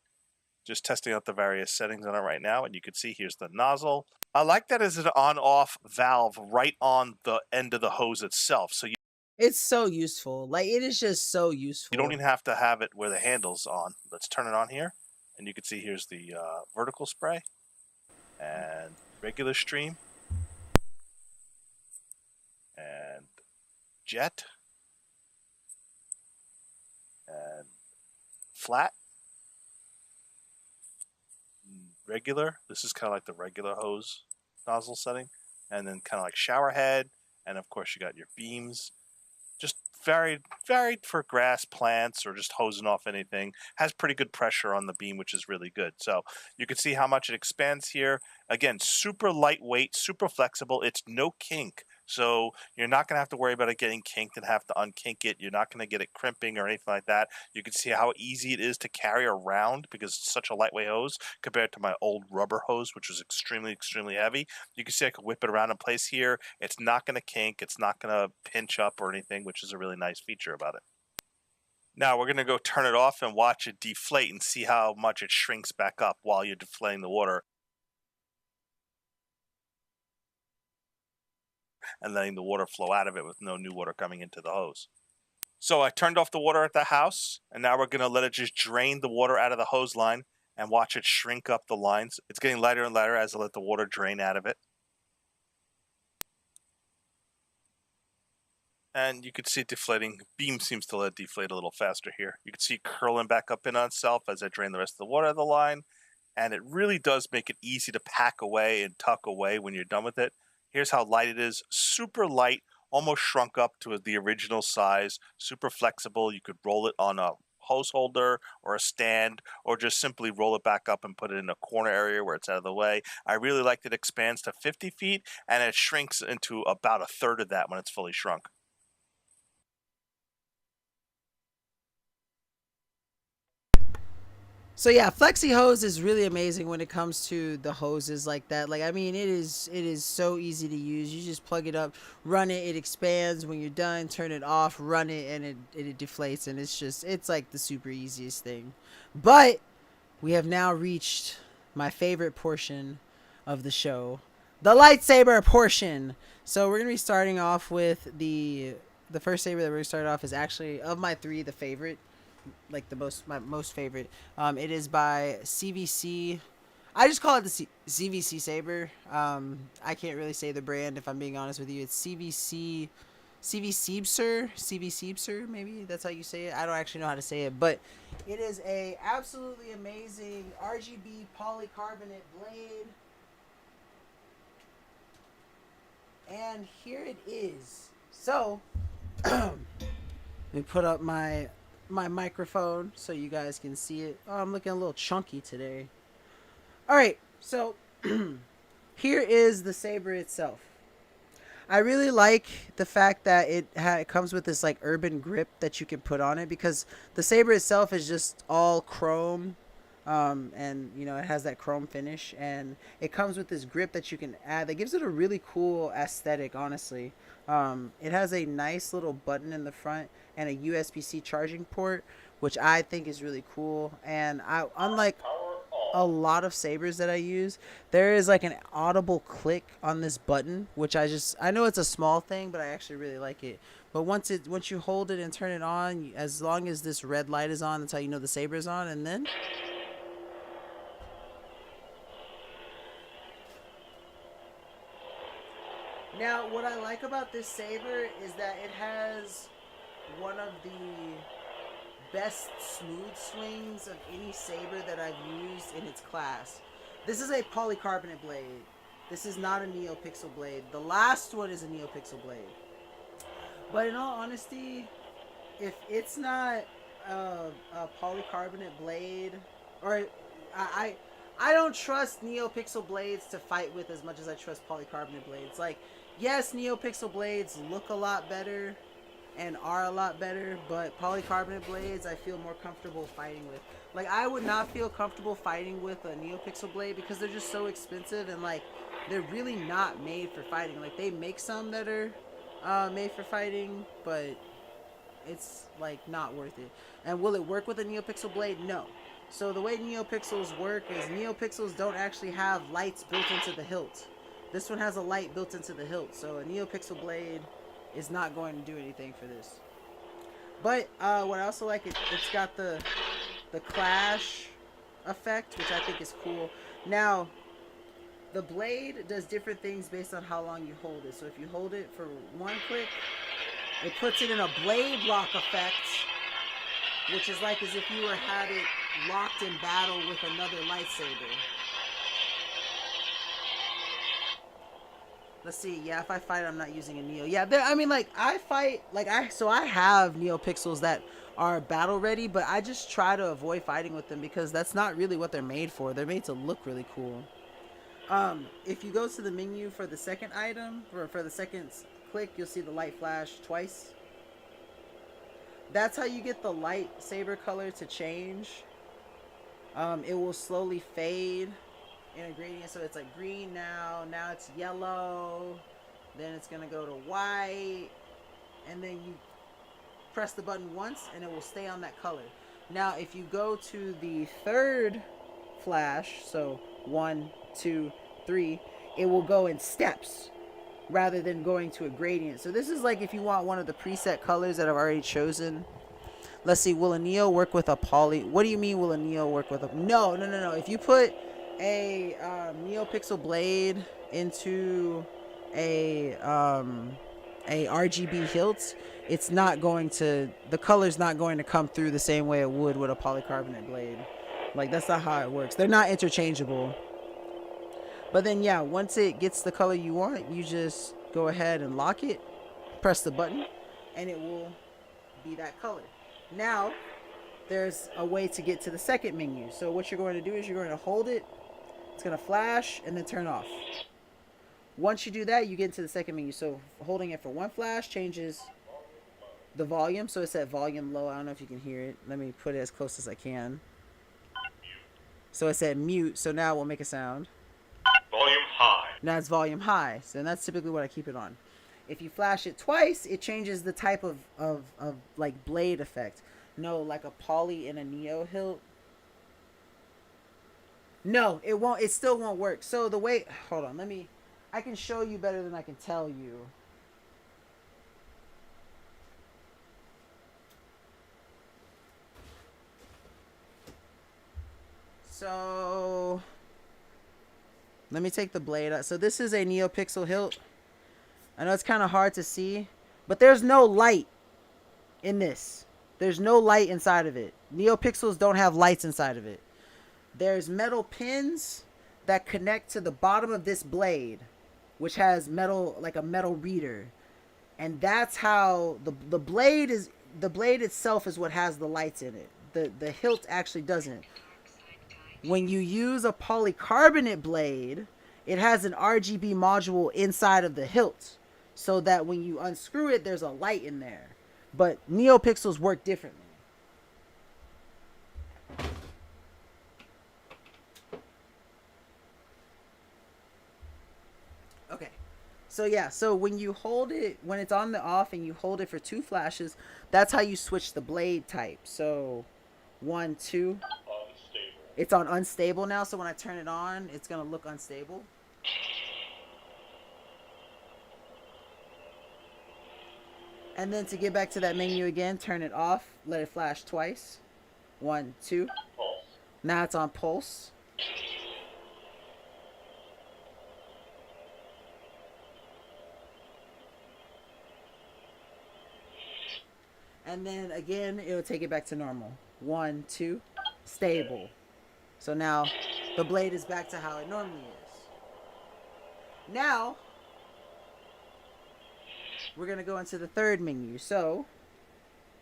S9: Just testing out the various settings on it right now, and you can see here's the nozzle. I like that as an on-off valve right on the end of the hose itself. So
S1: it's so useful. Like it is just so useful.
S9: You don't even have to have it where the handle's on. Let's turn it on here, and you can see here's the vertical spray and regular stream and jet and flat regular. This is kind of like the regular hose nozzle setting. And then kind of like shower head. And of course you got your beams. Just varied for grass, plants, or just hosing off anything. Has pretty good pressure on the beam, which is really good. So you can see how much it expands here. Again, super lightweight, super flexible. It's no kink. So you're not going to have to worry about it getting kinked and have to unkink it. You're not going to get it crimping or anything like that. You can see how easy it is to carry around because it's such a lightweight hose compared to my old rubber hose, which was extremely, extremely heavy. You can see I can whip it around in place here. It's not going to kink. It's not going to pinch up or anything, which is a really nice feature about it. Now we're going to go turn it off and watch it deflate and see how much it shrinks back up while you're deflating the water and letting the water flow out of it with no new water coming into the hose. So I turned off the water at the house, and now we're going to let it just drain the water out of the hose line and watch it shrink up the lines. It's getting lighter and lighter as I let the water drain out of it. And you can see it deflating. Beam seems to let it deflate a little faster here. You can see it curling back up in on itself as I drain the rest of the water out of the line. And it really does make it easy to pack away and tuck away when you're done with it. Here's how light it is. Super light, almost shrunk up to the original size. Super flexible. You could roll it on a hose holder or a stand, or just simply roll it back up and put it in a corner area where it's out of the way. I really like that it expands to 50 feet and it shrinks into about a third of that when it's fully shrunk.
S1: So yeah, Flexi Hose is really amazing when it comes to the hoses like that. Like, I mean, it is so easy to use. You just plug it up, run it, it expands. When you're done, turn it off, run it, and it deflates. And it's like the super easiest thing. But we have now reached my favorite portion of the show, the lightsaber portion. So we're gonna be starting off with the first saber that we're gonna start off is actually, of my three, the favorite. Like my most favorite. It is by CVC. I just call it the CVC saber. I can't really say the brand if I'm being honest with you. It's CVC Siebser, maybe that's how you say it. I don't actually know how to say it, but it is a absolutely amazing RGB polycarbonate blade. And here it is. So let me put up my microphone so you guys can see it. Oh, I'm looking a little chunky today. All right, so here is the saber itself. I really like the fact that it comes with this like urban grip that you can put on it, because the saber itself is just all chrome, and you know, it has that chrome finish, and it comes with this grip that you can add that gives it a really cool aesthetic, honestly. It has a nice little button in the front and a USB-C charging port, which I think is really cool. And unlike a lot of sabers that I use, there is like an audible click on this button, which I know it's a small thing, but I actually really like it. But once you hold it and turn it on, as long as this red light is on, that's how you know the saber is on. And then now, what I like about this saber is that it has one of the best smooth swings of any saber that I've used in its class. This is a polycarbonate blade. This is not a NeoPixel blade. The last one is a NeoPixel blade. But in all honesty, if it's not a polycarbonate blade, or I don't trust NeoPixel blades to fight with as much as I trust polycarbonate blades. Like, yes, NeoPixel blades look a lot better and are a lot better, but polycarbonate blades I feel more comfortable fighting with. Like, I would not feel comfortable fighting with a NeoPixel blade because they're just so expensive, and like, they're really not made for fighting. Like, they make some that are made for fighting, but it's like not worth it. And will it work with a NeoPixel blade? No. So the way NeoPixels work is NeoPixels don't actually have lights built into the hilt. This one has a light built into the hilt, so a NeoPixel blade is not going to do anything for this. But what I also like, it's got the clash effect, which I think is cool. Now, the blade does different things based on how long you hold it. So if you hold it for one click, it puts it in a blade lock effect, which is like as if you had it locked in battle with another lightsaber. Let's see. Yeah, if I fight, I'm not using a Neo. Yeah, I mean, like, I fight, like, I have NeoPixels that are battle ready, but I just try to avoid fighting with them because that's not really what they're made for. They're made to look really cool. If you go to the menu for the second item, or for the second click, you'll see the light flash twice. That's how you get the lightsaber color to change. It will slowly fade in a gradient, so it's like green now it's yellow, then it's gonna go to white, and then you press the button once and it will stay on that color. Now if you go to the third flash, so 1, 2, 3, it will go in steps rather than going to a gradient. So this is like if you want one of the preset colors that I've already chosen. Let's see, will a Neo work with a poly? What do you mean will a Neo work with a... No. If you put a NeoPixel blade into a RGB hilt, it's not going to... The color's not going to come through the same way it would with a polycarbonate blade. Like, that's not how it works. They're not interchangeable. But then, yeah, once it gets the color you want, you just go ahead and lock it, press the button, and it will be that color. Now, there's a way to get to the second menu. So what you're going to do is you're going to hold it, it's going to flash, and then turn off. Once you do that, you get into the second menu. So holding it for one flash changes the volume. So it's at volume low. I don't know if you can hear it. Let me put it as close as I can. So it's at mute. So now we'll make a sound.
S8: Volume high.
S1: Now it's volume high. So that's typically what I keep it on. If you flash it twice, it changes the type of like blade effect. No, like a poly in a Neo hilt. No, it won't. It still won't work. So the way, hold on, I can show you better than I can tell you. So let me take the blade out. So this is a NeoPixel hilt. I know it's kind of hard to see, but there's no light in this. There's no light inside of it. NeoPixels don't have lights inside of it. There's metal pins that connect to the bottom of this blade, which has metal, like a metal reader. And that's how the blade itself is what has the lights in it. The hilt actually doesn't. When you use a polycarbonate blade, it has an RGB module inside of the hilt, so that when you unscrew it, there's a light in there. But NeoPixels work differently. Okay. So yeah, so when you hold it, when it's on the off and you hold it for 2 flashes, that's how you switch the blade type. So 1, 2.
S8: Unstable.
S1: It's on unstable now, so when I turn it on, it's going to look unstable. And then to get back to that menu again, turn it off, let it flash twice. 1, 2.
S8: Pulse.
S1: Now it's on pulse. And then again, it'll take it back to normal. 1, 2, stable. So now the blade is back to how it normally is. Now we're going to go into the third menu. So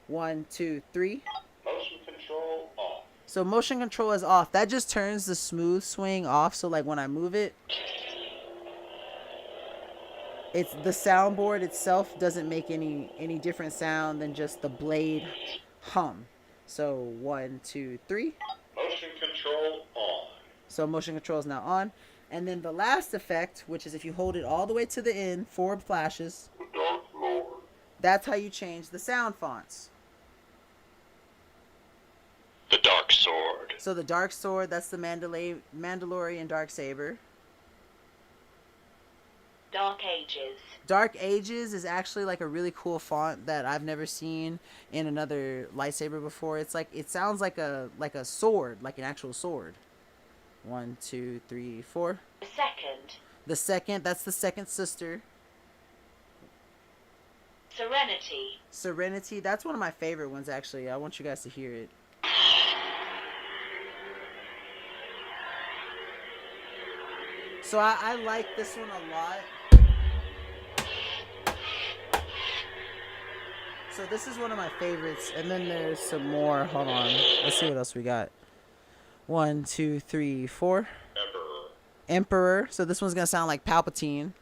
S1: 1, 2, 3.
S8: Motion control off.
S1: So motion control is off. That just turns the smooth swing off. So like when I move it, it's the soundboard itself doesn't make any different sound than just the blade hum. So 1, 2, 3.
S8: Motion control on.
S1: So motion control is now on. And then the last effect, which is if you hold it all the way to the end, 4 flashes,
S8: The Dark Lord.
S1: that's how you change the sound fonts.
S8: The Dark Sword.
S1: So the Dark Sword, that's the Mandalorian Dark Saber.
S12: Dark Ages.
S1: Dark Ages is actually like a really cool font that I've never seen in another lightsaber before. It's like, it sounds like a sword, like an actual sword. 1, 2, 3, 4.
S12: The second.
S1: The second, that's the second sister.
S12: Serenity.
S1: Serenity, that's one of my favorite ones actually. I want you guys to hear it. So I like this one a lot. So this is one of my favorites, and then there's some more. Hold on, let's see what else we got. 1, 2, 3, 4. Emperor. So this one's gonna sound like Palpatine.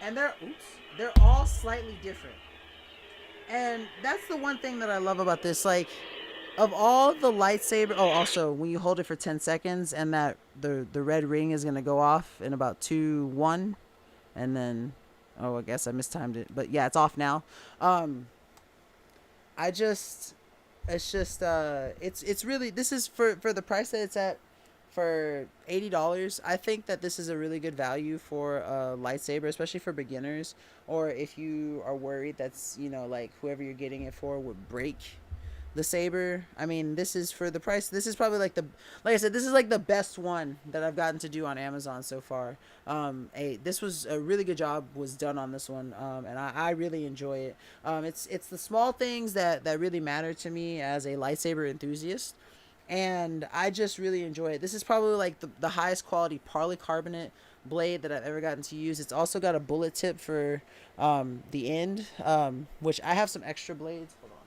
S1: And they're all slightly different. And that's the one thing that I love about this. Like, of all the lightsaber, oh, also when you hold it for 10 seconds, and that the red ring is gonna go off in about 2, 1, and then, oh, I guess I mistimed it, but yeah, it's off now. It's really, this is for the price that it's at, for $80. I think that this is a really good value for a lightsaber, especially for beginners, or if you are worried that's, you know, like whoever you're getting it for would break the saber. I mean, this is for the price. This is probably like like I said, this is like the best one that I've gotten to do on Amazon so far. This was a really good job was done on this one, and I really enjoy it. It's the small things that really matter to me as a lightsaber enthusiast, and I just really enjoy it. This is probably like the highest quality polycarbonate blade that I've ever gotten to use. It's also got a bullet tip for the end, which I have some extra blades. Hold on.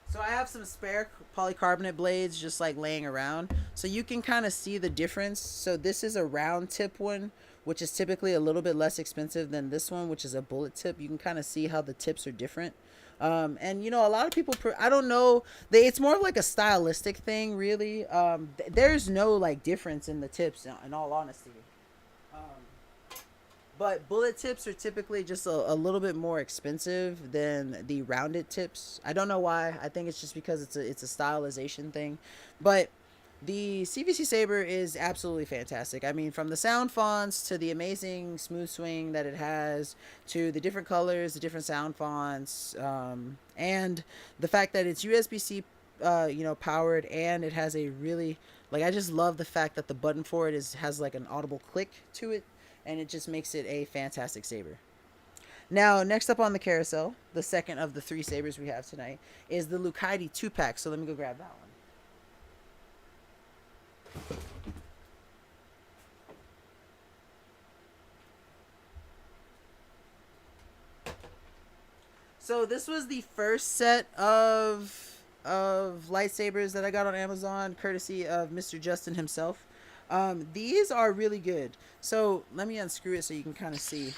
S1: So I have some spare polycarbonate blades just like laying around, so you can kind of see the difference. So this is a round tip one, which is typically a little bit less expensive than this one, which is a bullet tip. You can kind of see how the tips are different. And you know, a lot of people, I don't know, it's more of like a stylistic thing, really. There's no like difference in the tips, in all honesty. But bullet tips are typically just a little bit more expensive than the rounded tips. I don't know why. I think it's just because it's a stylization thing. But the CVC Saber is absolutely fantastic. I mean, from the sound fonts to the amazing smooth swing that it has, to the different colors, the different sound fonts, and the fact that it's USB-C powered, and it has a really, like, I just love the fact that the button for it has like an audible click to it. And it just makes it a fantastic saber. Now, next up on the carousel, the second of the 3 sabers we have tonight, is the Ulike 2-pack. So let me go grab that one. So this was the first set of lightsabers that I got on Amazon, courtesy of Mr. Justin himself. These are really good. So let me unscrew it so you can kind of see.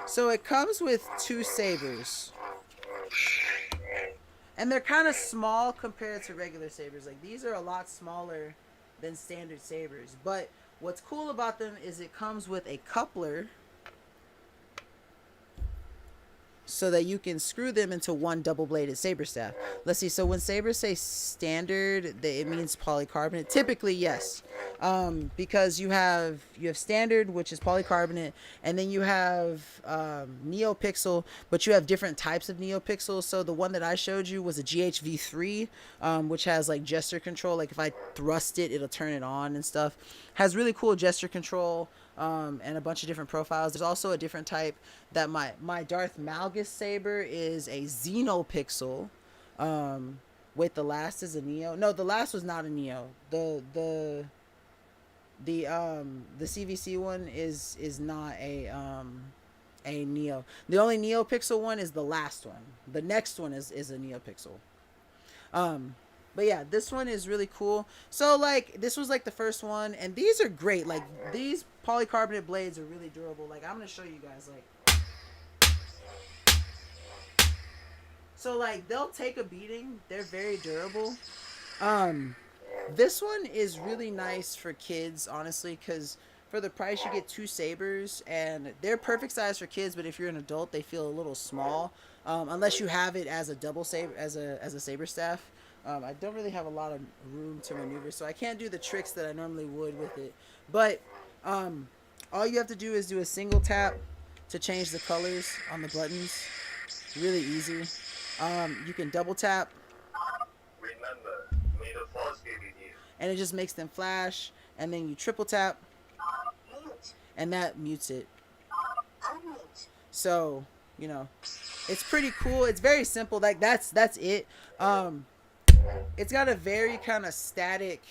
S1: So it comes with 2 sabers, and they're kind of small compared to regular sabers. Like, these are a lot smaller than standard sabers, but what's cool about them is it comes with a coupler so that you can screw them into one double-bladed saber staff. Let's see. So when sabers say standard, it means polycarbonate. Typically, yes, because you have standard, which is polycarbonate, and then you have NeoPixel, but you have different types of NeoPixels. So the one that I showed you was a GHV3, which has like gesture control. Like if I thrust it, it'll turn it on and stuff. Has really cool gesture control. And a bunch of different profiles. There's also a different type that my Darth Malgus saber is a Xenopixel. Wait, the last is a Neo? No, the last was not a Neo. The CVC one is not a Neo. The only NeoPixel one is the last one. The next one is a NeoPixel. But yeah, this one is really cool. So like, this was like the first one, and these are great. Like, these polycarbonate blades are really durable. Like, I'm gonna show you guys, like, so like, they'll take a beating. They're very durable. This one is really nice for kids, honestly, because for the price you get 2 sabers, and they're perfect size for kids, but if you're an adult, they feel a little small, unless you have it as a double saber, as a saber staff. I don't really have a lot of room to maneuver, so I can't do the tricks that I normally would with it. But all you have to do is do a single tap to change the colors on the buttons. Really easy. You can double tap, and it just makes them flash. And then you triple tap, and that mutes it. So, you know, it's pretty cool. It's very simple. Like that's it. It's got a very kind of static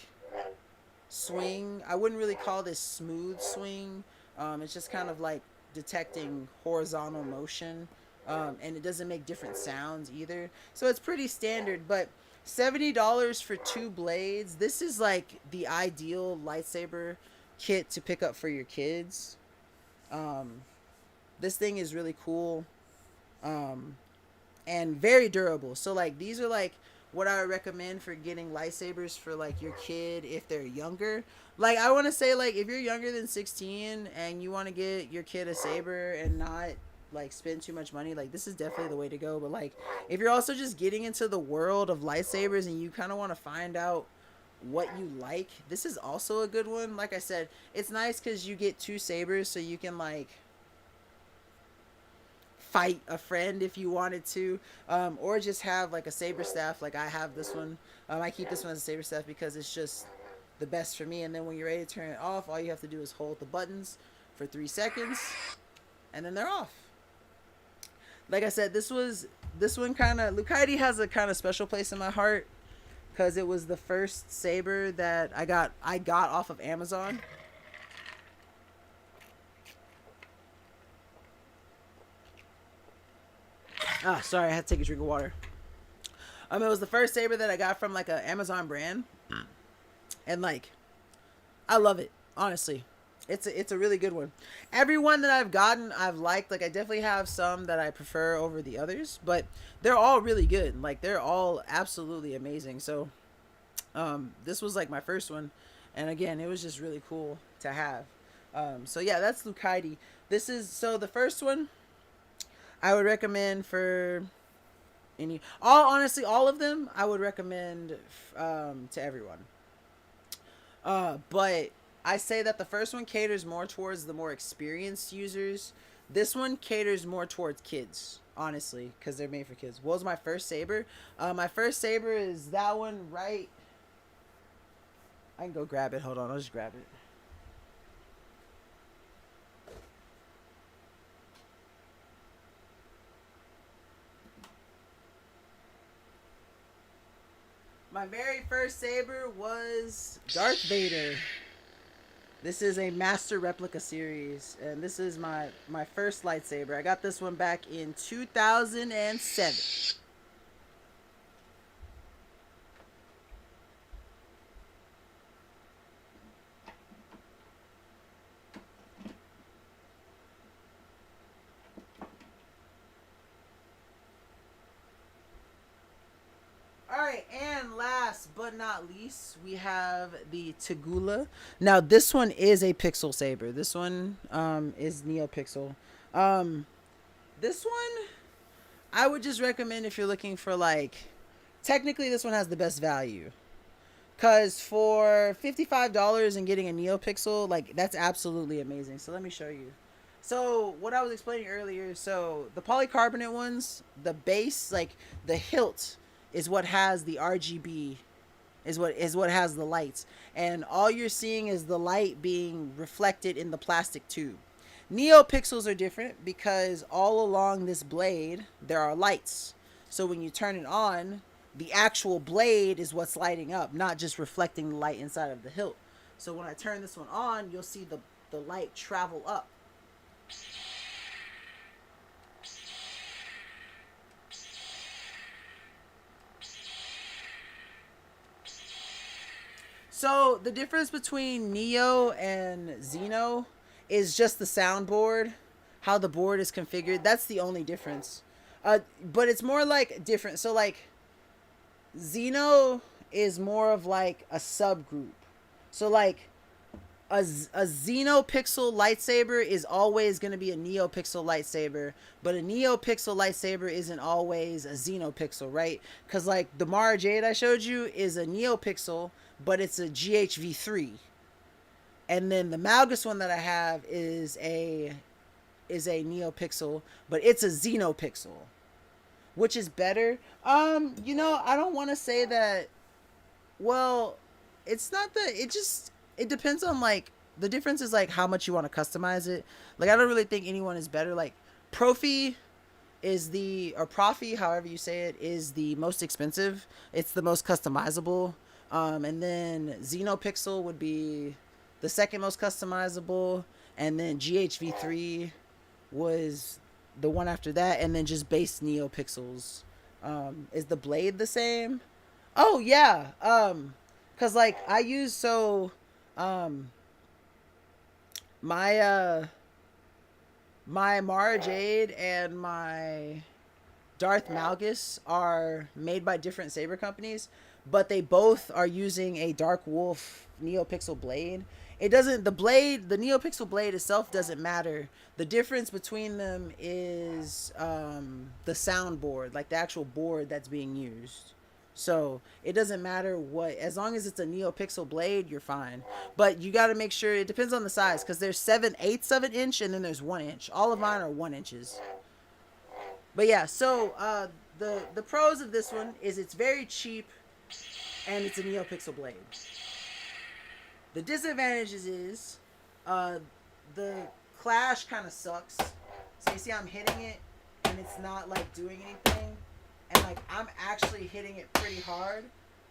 S1: swing. I wouldn't really call this smooth swing. It's just kind of like detecting horizontal motion. And it doesn't make different sounds either. So it's pretty standard, but $70 for 2 blades. This is like the ideal lightsaber kit to pick up for your kids. This thing is really cool. And very durable. So like these are like what I would recommend for getting lightsabers for like your kid if they're younger. Like I want to say, like, if you're younger than 16 and you want to get your kid a saber and not like spend too much money, like this is definitely the way to go. But like if you're also just getting into the world of lightsabers and you kind of want to find out what you like, this is also a good one. Like I said, it's nice because you get 2 sabers, so you can like fight a friend if you wanted to, or just have like a saber staff. Like I have this one. I keep this one as a saber staff because it's just the best for me. And then when you're ready to turn it off, all you have to do is hold the buttons for 3 seconds and then they're off. Like I said, this one kind of, Lucite has a kind of special place in my heart because it was the first saber that I got off of Amazon. Sorry, I had to take a drink of water. It was the first saber that I got from like a Amazon brand, and like, I love it. Honestly, it's a really good one. Every one that I've gotten, I've liked. Like I definitely have some that I prefer over the others, but they're all really good. Like they're all absolutely amazing. So, this was like my first one, and again, it was just really cool to have. So yeah, that's Lucite. So the first one I would recommend for honestly, all of them I would recommend to everyone. But I say that the first one caters more towards the more experienced users. This one caters more towards kids, honestly, because they're made for kids. What was my first saber? My first saber is that one right. I can go grab it. Hold on, I'll just grab it. My very first saber was Darth Vader. This is a Master Replica series, and this is my first lightsaber. I got this one back in 2007. Alright, and last but not least, we have the Tagula. Now, this one is a pixel saber. This one is NeoPixel. This one, I would just recommend if you're looking for, like, technically this one has the best value. Because for $55 and getting a NeoPixel, like, that's absolutely amazing. So let me show you. So what I was explaining earlier, so the polycarbonate ones, the base, like the hilt is what has the RGB, is what has the lights, and all you're seeing is the light being reflected in the plastic tube. NeoPixels are different because all along this blade there are lights. So when you turn it on, the actual blade is what's lighting up, not just reflecting the light inside of the hilt. So when I turn this one on, you'll see the light travel up. So the difference between Neo and Xeno is just the soundboard, how the board is configured. That's the only difference. But it's more like different. So like Xeno is more of like a subgroup. So like a XenoPixel lightsaber is always going to be a NeoPixel lightsaber, but a NeoPixel lightsaber isn't always a XenoPixel, right? Because like the Mara Jade I showed you is a NeoPixel, but it's a GHV3. And then the Malgus one that I have is a NeoPixel, but it's a XenoPixel. Which is better? You know, I don't want to say that. Well, it's not that. It depends on like the difference is like how much you want to customize it. Like I don't really think anyone is better. Like Profi is or Profi, however you say it, is the most expensive. It's the most customizable. And then Xenopixel would be the second most customizable, and then GHV3 was the one after that, and then just base NeoPixels. Is the blade the same? Oh yeah. Cause like I use my Mara Jade and my Darth Malgus are made by different saber companies, but they both are using a Dark Wolf NeoPixel blade. The NeoPixel blade itself doesn't matter. The difference between them is the soundboard, like the actual board that's being used. So it doesn't matter what, as long as it's a NeoPixel blade, you're fine. But you got to make sure, it depends on the size, because there's 7/8 of an inch and then there's 1 inch. All of mine are 1 inches. But yeah, so the pros of this one is it's very cheap and it's a NeoPixel blade. The disadvantages is the clash kind of sucks. So you see I'm hitting it and it's not like doing anything. And like I'm actually hitting it pretty hard.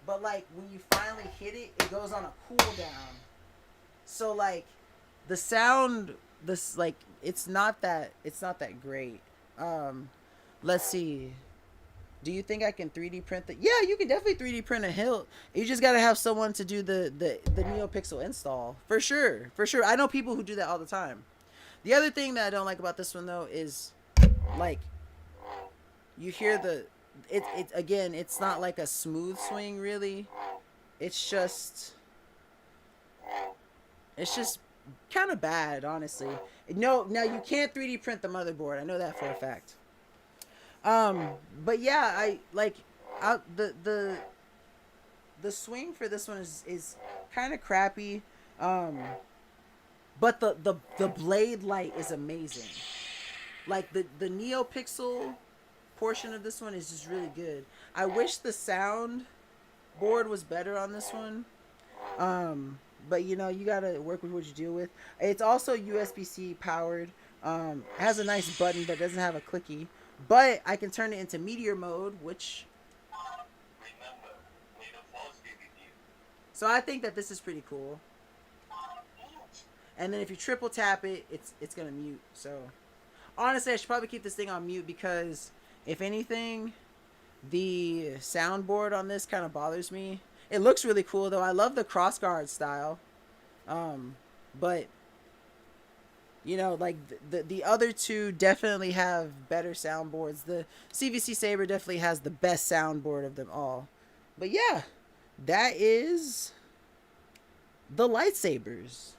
S1: But like when you finally hit it, it goes on a cooldown. So like the sound, it's not that great. Let's see. Do you think I can 3D print the? Yeah, you can definitely 3D print a hilt. You just gotta have someone to do the NeoPixel install. For sure. I know people who do that all the time. The other thing that I don't like about this one though is like you hear it's not like a smooth swing really. It's just kind of bad, honestly. No, now you can't 3D print the motherboard. I know that for a fact. But yeah, the swing for this one is kind of crappy. But the blade light is amazing. Like the NeoPixel portion of this one is just really good. I wish the sound board was better on this one. But you know, you gotta work with what you deal with. It's also USB-C powered. It has a nice button but doesn't have a clicky. But I can turn it into meteor mode, which... So I think that this is pretty cool. And then if you triple tap it, it's gonna mute. So honestly, I should probably keep this thing on mute because if anything, the soundboard on this kind of bothers me. It looks really cool though. I love the crossguard style. But you know, like the other two definitely have better soundboards. The CVC Saber definitely has the best soundboard of them all. But yeah, that is the lightsabers.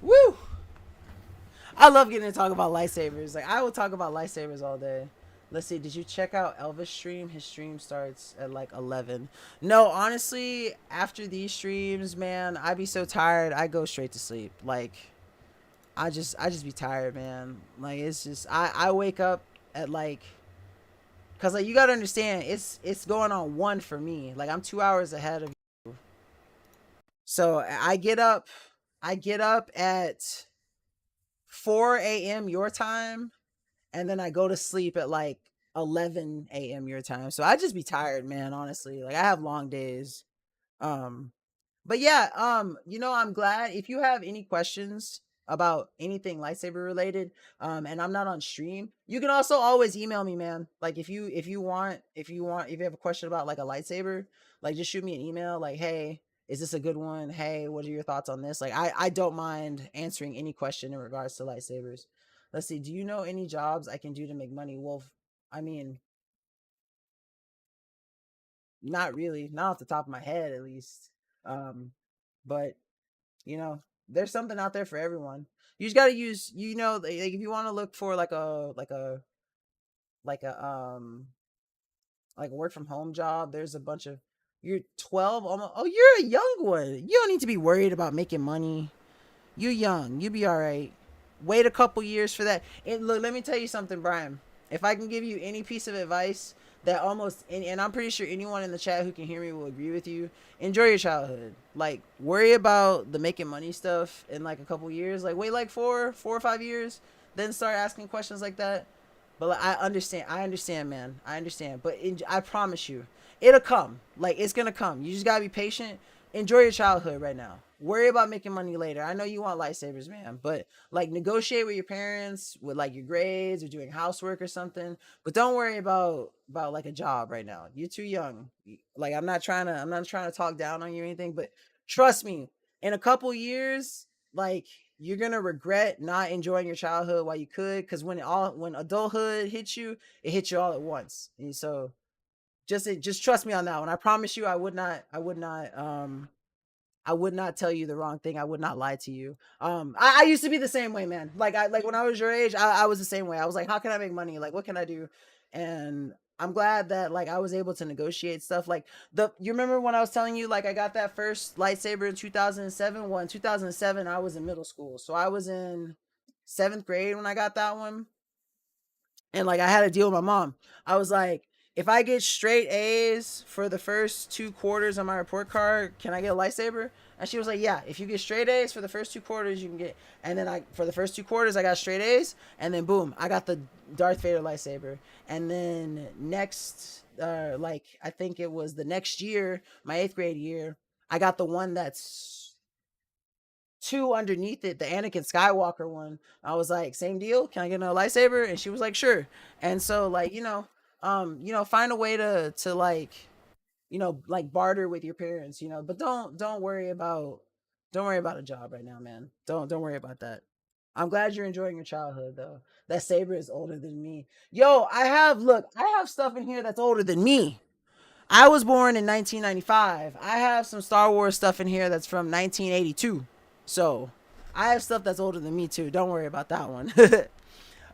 S1: Woo! I love getting to talk about lightsabers. Like, I will talk about lightsabers all day. Let's see, did you check out Elvis' stream? His stream starts at like 11. No, honestly, after these streams, man, I be so tired, I go straight to sleep. Like, I just be tired, man. Like, it's just, I wake up at like, cause like, you gotta understand, it's going on 1 for me. Like, I'm 2 hours ahead of you. So, I get up at 4 a.m. your time. And then I go to sleep at like 11 a.m. your time. So I just be tired, man, honestly. Like I have long days. But yeah, you know, I'm glad if you have any questions about anything lightsaber related, and I'm not on stream, you can also always email me, man. Like if you have a question about like a lightsaber, like just shoot me an email like, hey, is this a good one? Hey, what are your thoughts on this? Like I don't mind answering any question in regards to lightsabers. Let's see. Do you know any jobs I can do to make money? Well, I mean, not really. Not off the top of my head, at least. But, you know, there's something out there for everyone. You just got to use, you know, like if you want to look for like a work from home job, there's a bunch of, you're 12, almost, oh, you're a young one. You don't need to be worried about making money. You're young. You'll be all right. Wait a couple years for that. Look, let me tell you something, Brian. if I can give you any piece of advice that almost and I'm pretty sure anyone in the chat who can hear me will agree with you, enjoy your childhood. Like, worry about the making money stuff in like a couple years. Like, wait like 4 or 5 years, then start asking questions like that. But like, I understand, man. I understand. But I promise you, it'll come. Like, it's gonna come. You just gotta be patient. Enjoy your childhood right now. Worry about making money later. I know you want lightsabers, man, but like, negotiate with your parents with like your grades or doing housework or something. But don't worry about like a job right now. You're too young. Like, I'm not trying to talk down on you or anything, but trust me, in a couple years, like, you're gonna regret not enjoying your childhood while you could, because when adulthood hits you, it hits you all at once. And so just trust me on that one. I promise you, I would not tell you the wrong thing. I would not lie to you. I used to be the same way, man. Like, when I was your age, I was the same way. I was like, how can I make money? Like, what can I do? And I'm glad that like I was able to negotiate stuff. Like, you remember when I was telling you like I got that first lightsaber in 2007? Well, in 2007 I was in middle school, so I was in 7th grade when I got that one. And like, I had a deal with my mom. I was like, if I get straight A's for the first 2 quarters on my report card, can I get a lightsaber? And she was like, yeah, if you get straight A's for the first 2 quarters, you can get. And then for the first 2 quarters, I got straight A's. And then boom, I got the Darth Vader lightsaber. And then next, like, I think it was the next year, my 8th grade year, I got the one that's 2 underneath it, the Anakin Skywalker one. I was like, same deal. Can I get another lightsaber? And she was like, sure. And so like, find a way to like, like barter with your parents, but don't worry about a job right now, man. Don't worry about that. I'm glad you're enjoying your childhood though. That saber is older than me. Yo, I have stuff in here that's older than me. I was born in 1995. I have some Star Wars stuff in here that's from 1982. So I have stuff that's older than me too. Don't worry about that one.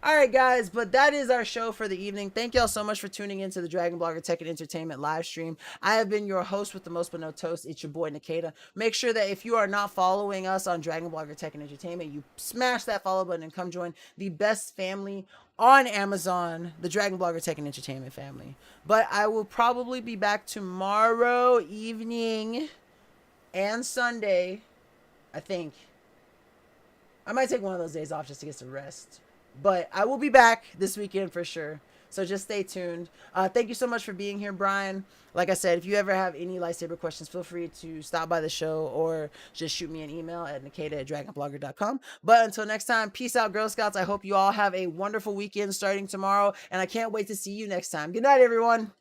S1: All right, guys, but that is our show for the evening. Thank y'all so much for tuning into the Dragon Blogger Tech and Entertainment live stream. I have been your host with the most but no toast. It's your boy, Nikita. Make sure that if you are not following us on Dragon Blogger Tech and Entertainment, you smash that follow button and come join the best family on Amazon, the Dragon Blogger Tech and Entertainment family. But I will probably be back tomorrow evening and Sunday, I think. I might take one of those days off just to get some rest. But I will be back this weekend for sure. So just stay tuned. Thank you so much for being here, Brian. Like I said, if you ever have any lightsaber questions, feel free to stop by the show or just shoot me an email at nikita@dragonblogger.com. But until next time, peace out, Girl Scouts. I hope you all have a wonderful weekend starting tomorrow. And I can't wait to see you next time. Good night, everyone.